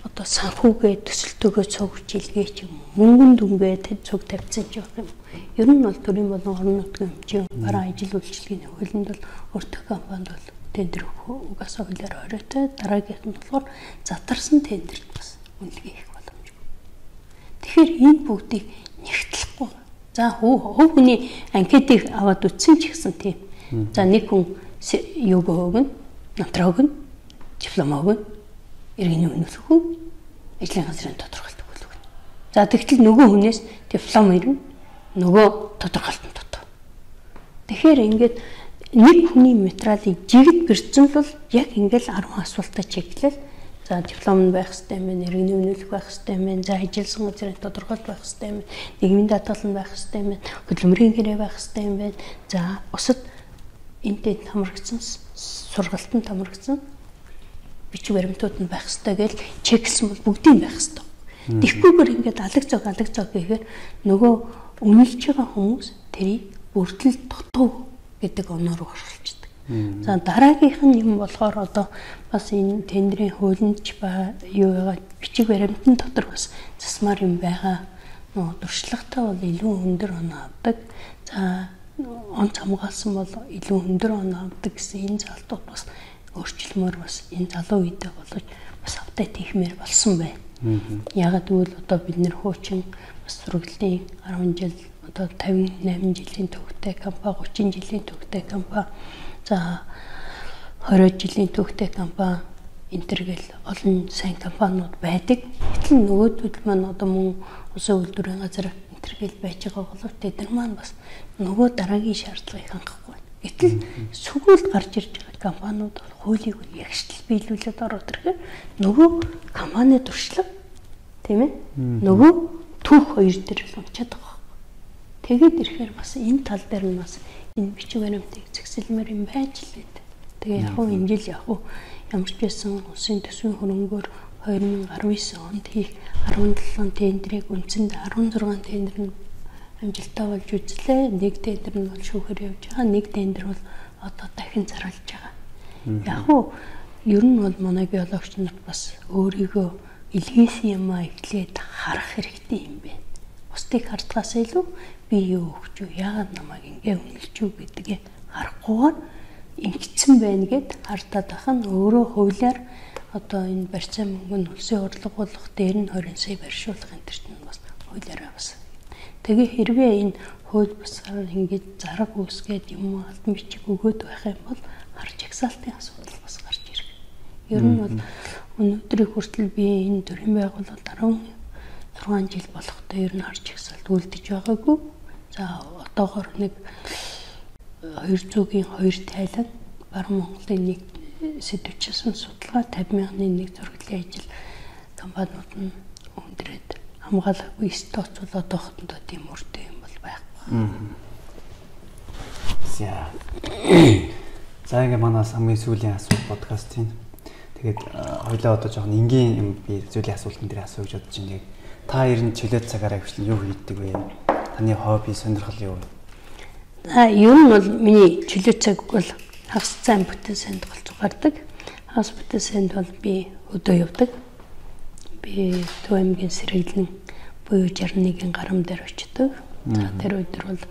одоо санхүүгээ төсөлтөөгөө цуг хичээлгээ ч юм мөнгөн дүнгээ цуг тавьсан ч юм. Ер нь бол төрийн болон орон нутгийн хэмжээ бараа ажил үйлчилгээний хуулинд бол өртөх компанид бол тендер угаас хуулиар оройтой, дараагийнх нь болохоор затарсан тендерт бас үнэлгээ хийх боломжгүй. Тэгэхээр энэ бүгдийг нэгтлэхгүй. За хүний анкетыг аваад үтсэн ч гэсэн тийм. За нэг хүн юуг өгнө, намтраа өгнө, диплом өгнө, иргэний үнэлэх хүн, ажлын газрын тодорхойлт өгнө. За тэгтэл нөгөө хүнээс диплом ирнэ, нөгөө тодорхойлт нь дутуу. Тэгэхээр ингээд нэг хүний материалыг жигд бэрцэн бол яг ингээл 10 асуултаа чиглэл. За диплом нь байх хэрэгтэй юм байна, иргэний үнэлэх байх хэрэгтэй юм байна, за ажилласан газрын тодорхойлт байх хэрэгтэй юм байна, нийгмийн даатгал нь байх хэрэгтэй юм байна, хөдөлмөрийн гэрээ байх хэрэгтэй юм байна. За бусад энтэй хамрагдсан сургалтанд хамрагдсан бичиг баримтууд нь байх хэрэгтэй гэж чексэн бол бүгдийг байх хэрэгтэй. Тэгэхгүйгээр ингээд алаг зог гэхээр нөгөө үнэлж байгаа хүмүүс тэрийг бүрдэл дутуу гэдэг оноор оршуулчихдаг. За дараагийнх нь юм болохоор одоо бас энэ тендерийн хуулинд ба юу байгаа бичиг баримтын дотор бас засмаар юм байгаа. Туршлагатай бол илүү өндөр оноо авдаг. За онц хамгаалсан бол илүү өндөр оноо авдаг гэсэн энэ залтууд бас өөрчлөлмөр бас энэ залуу үедээ болож бас апдейт хийхмээр болсон байна. Ягаад гэвэл одоо бид нэр хуучин бас сургалтын 10 жил одоо 58 жилийн төвтэй компани, 30 жилийн төвтэй компани, за 20 жилийн төвтэй компани энтергээл олон сайн компаниуд байдаг. Гэтэл нөгөөдөл маань одоо мөн улсын үйлдвэрийн газар энтергээл байж байгаа боловч тэд нар маань бас нөгөө дараагийн шаардлагыг хангахгүй. Гэтэл сүүл гарч ирж байгаа компаниуд хуулийг ягштал биелүүлээд ороод ирэхээр нөгөө компани туршлага тийм ээ нөгөө түүх хоёр дээр унчаад байгаа. Тэгээд ирэхээр бас энэ тал дээр нь бас энэ бичиг баримтыг зэгсэлмээр юм байж лээ. Тэгээ яг энэ жил яг ямар ч байсан улсын төсвийн хөрөнгөөр 2019 онд хийх 17 тендерийг үндсэнд 16 тендер нь амжилттай болж үзлээ. Нэг тендер нь бол шүүхээр явж байгаа. Нэг тендер бол одоо дахин зарлж байгаа. Яг ер нь бол манай геологч нарт бас өөрийгөө илгээсэн юм а эхлээд харах хэрэгтэй юм байна. Бусдыг хардгаас илүү би юу өгч юу, яагаад намайг ингээ үнэлж юу гэдгээ харахгүйгээр ингэсэн байна гэд хардаад ах нь өөрөө хуулиар одоо энэ барьцаа мөнгө нь улсын урлаг болох дээр нь 20 сая барьшуулах энэ төрт нь бас хуулиараа бас. Тэгээ хэрвээ энэ хууль бусгаар ингэж зараг үүсгээд юм албан бичиг өгөөд байх юм бол харж агсаалтын асуудал бас гарч ирэх. Ер нь бол өнөөдрийг хүртэл би энэ төрийн байгууллагад 16 жил болохдоо ер нь харж агсаалт үлдэж байгаагүй. За одоогоор нэг 200-ийн 2 тайлан баруун Монголын нэг сэдвчилсэн судалгаа 50,000-ны нэг зурглалын ажил компаниуд нь өндрөөд хамгаалаагүй стокч бол одоохондоо тийм өртөө юм бол байхгүй. За ингээ манаас хамгийн сүүлийн асуулт подкастын. Тэгээд хоёлаа одоо жоохон энгийн юм би зүйлийн асуултан дээр асууж бодож байна. Та ер нь чөлөөт цагаараа хвчлэн юу хийдэг вэ? Таны хобби, сонирхол юу вэ? Ер нь бол миний чөлөөт цаг бол хагас цайн бүтэн санд голцоо гардаг. Хагас бүтэн санд бол би өдөө явдаг. Би Төв аймгийн Сэргэлэн буюу 61-ийн гарам дээр очдог. За тэр өдөр бол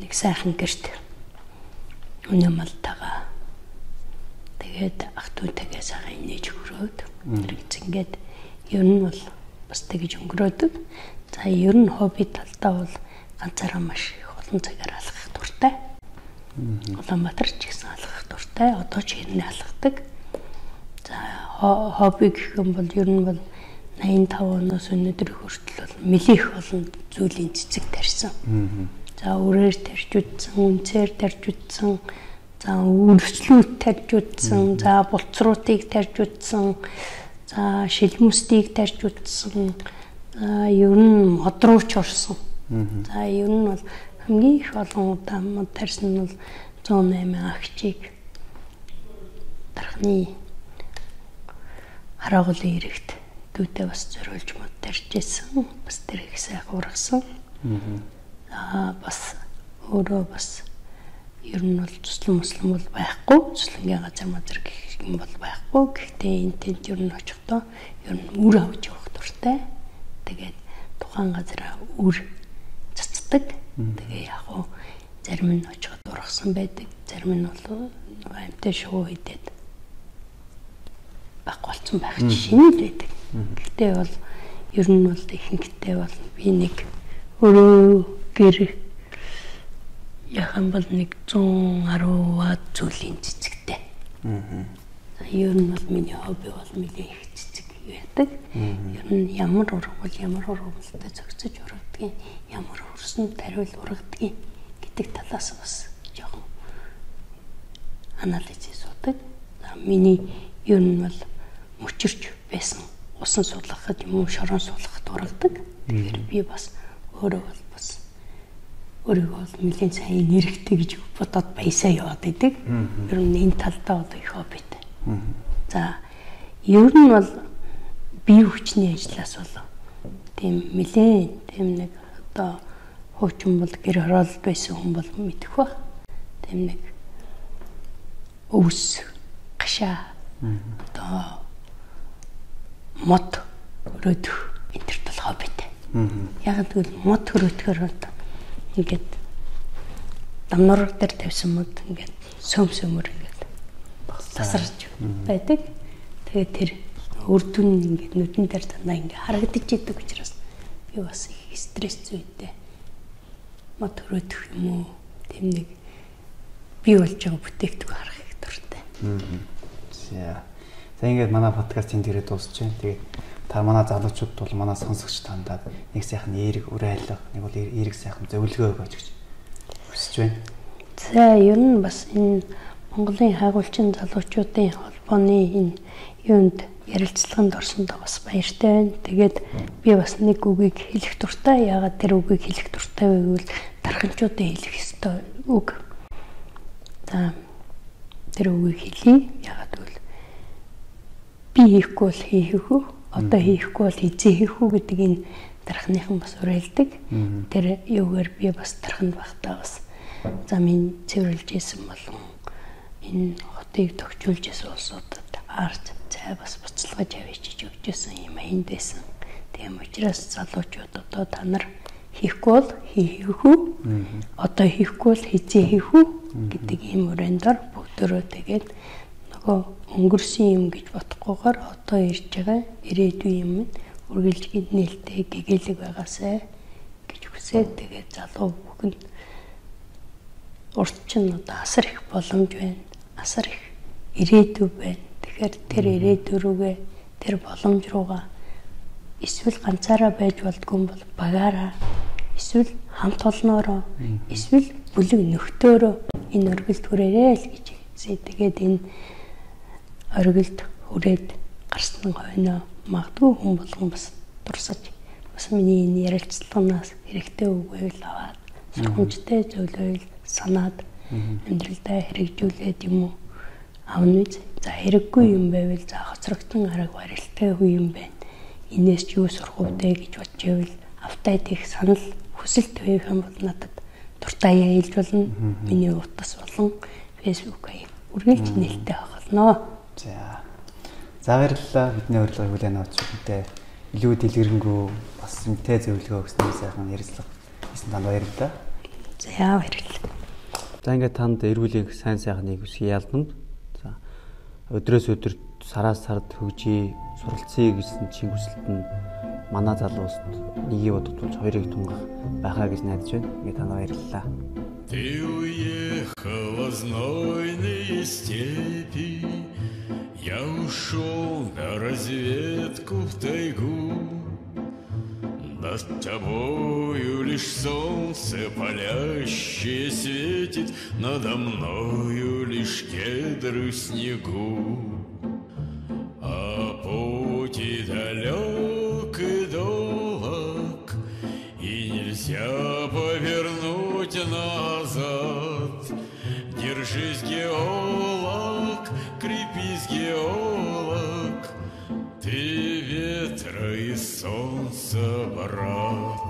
нэг сайхан гэрт өнөөмөлтэйгээ тэгээд ах トゥ утэйгээ сайхан инээж хөрөөд ингээд ер нь бол бас тэгж өнгөрөөдөг. За ер нь хобби талдаа бол ганцаараа маш их олон цагаар алхах дуртай. Улаанбаатар ч гэсэн алхах дуртай. Одоо ч хэрнээ алхдаг. За хобби гэх юм бол ер нь бол 85 оноос өнөөдөр хүртэл бол нэлээх олон зүйлийн цэцэг тарьсан. За үрээр тарьж үтсэн, үнцээр тарьж үтсэн, за үрчлүүд тарьж үтсэн, за булцруудыг тарьж үтсэн, за шилмүстийг тарьж үтсэн, ер нь модрууч орсон. За ер нь бол хамгийн их олон удаа мод тарьсан нь бол 108 агчийг дархны хараагуулын ирэгт дүүтэй бас зориулж мод тарьж ирсэн. Бас тэр их сайхан ургасан. Бас өөрөө бас ер нь бол цуслан муслан бол байхгүй. Цуслангийн газар мазар гэх юм бол байхгүй. Гэхдээ энэ тэнд ер нь очихдоо ер нь үр авч явах дуртай. Тэгээд тухайн газараа үр цацдаг. Тэгээ яг уу зарим нь очиход ургасан байдаг. Зарим нь бол амттай шуу хийдэг. Баг болцсон байх жишээ байдаг. Гэхдээ бол ер нь бол ихэнхдээ бол би нэг өөрөө гэр яхан бол нэг 110-аад зүйлийн цэцэгтэй. Ер нь бол миний хобби бол миний их цэцэг байдаг. Ер нь ямар ургамалтай зохицож ургадгийг, ямар хөрсөнд тариул ургадгийг гэдэг талаас бас жоохон анализ хийдэг. Миний ер нь бол мөчөрч байсан усан суулгахад юм уу шорон суулгахад ургадаг. Тэгэхээр би бас өөрөө бол бас өөрийгөө бол нэлийн сайн нэрхтэй гэж бодоод баясаа яваад идэг. Ер нь энэ талдаа одоо их хоббитэй. За ер нь бол бие хүчний ажлаас бол тийм нэлийн тийм нэг одоо хуучин бол гэр хороолт байсан хүн бол мэдэх ба. Тийм нэг өвс гашаа одоо мод өрөөдөх энэ тал хоббитэй. Яг тэгвэл мод өрөөдөхөр ингээд дамнуур дээр тавьсан мод ингээд сөмөр ингээд тасарч байдаг. Тэгээд тэр өрдөн ингээд нүдэн дээр дандаа ингээд харагдаж идэг учраас би бас их стресс зүйтэй. Мод өрөөдөх юм уу? Тэм нэг бий болж байгаа бүтээгдэхүүн харах их дуртай. За ингээд манай подкаст энэ дээрээ дуусч байна. Тэгээд та манай залуучууд бол манай сонсогч тандаад нэг сайхан эерэг уриалга, нэг бол эерэг сайхан зөвлөгөө өгөөч гэж хүсэж байна. За ер нь бас энэ Монголын хайгуулчин залуучуудын холбооны энэ юунд ярилцлаганд орсондоо бас баяртай байна. Тэгээд би бас нэг үгийг хэлэх дуртай. Яагаад тэр үгийг хэлэх дуртай вэ гэвэл дарханчуудын хэлэх ёстой үг. За тэр үгийг хэлье. Яагаад гэвэл би хийхгүй бол хийхүү, одоо хийхгүй бол хизээ хийхүү гэдэг энэ дархныхан бас уриалдаг. Тэр юугаар би бас дарханд багтаа бас замын цэвэрлж исэн болон энэ хотыг төгжүүлж исэн улсуудад ард цай бас буцалгаж авчиж өгчсэн юм энд байсан. Тийм учраас залуучууд одоо та нар хийхгүй бол хийхүү, одоо хийхгүй бол хизээ хийхүү гэдэг ийм урандаар бүгдөө тэгээд өнгөрсөн юм гэж бодохгүйгээр одоо ирж байгаа ирээдүйн юм үргэлжлэн нээлттэй гэгээлэг байгаасай гэж хүсээд тэгээд залуу бүхэнд урт чинь одоо асар их боломж байна. Асар их ирээдүй байна. Тэгэхээр тэр ирээдүй рүүгээ тэр боломж руугаа эсвэл ганцаараа байж болдгүй юм бол багаараа эсвэл хамт олноороо эсвэл бүлэг нөхдөөрөө энэ оргилд хүрээрээ л гэж хэлсэн. Тэгээд энэ оргилд хүрээд гарсан хойноо магадгүй хүн болгон бас дурсаж бас миний энэ ярилцлаганаас хэрэгтэй үг байвал аваад сургамжтай зүйл байвал санаад амьдралдаа хэрэгжүүлээд юм уу авна үз. За хэрэггүй юм байвал за хоцрогдсон арга барилтай үе юм байна. Инээс ч юу сурах вэ гэж бодож байвал автаа их санал хүсэлт байв юм бол надад дуртай яйлж болно. Миний утас болон Facebook хаяг үргэлж нээлттэй хавхалнаа. За баярлалаа. Бидний урилгыг хүлээн авч бидээ илүү дэлгэрэнгүй бас юмтай зөвлөгөө өгсөн сайхан ярилцлага хийсэн танд баярлалаа. За баярлалаа. За ингээд танд эрүүлийн сайн сайхныг хүсье ялдамд. За өдрөөс өдөрт сараас сард хөгжиж суралцъя гэсэн чинь хүсэлт нь манай залуус нэгийг бодогдуулж хоёрыг тунгах байхаа гэж найдаж байна. Ингээд танд баярлалаа. Ты уехала в знойные степи, я ушел на разведку в тайгу. Над тобою лишь солнце палящее светит, надо мною лишь кедры в снегу. А путь далек и долг, и нельзя повернуть назад. Держись, геолог, крепись, геолог, ты ветра и солнца брат.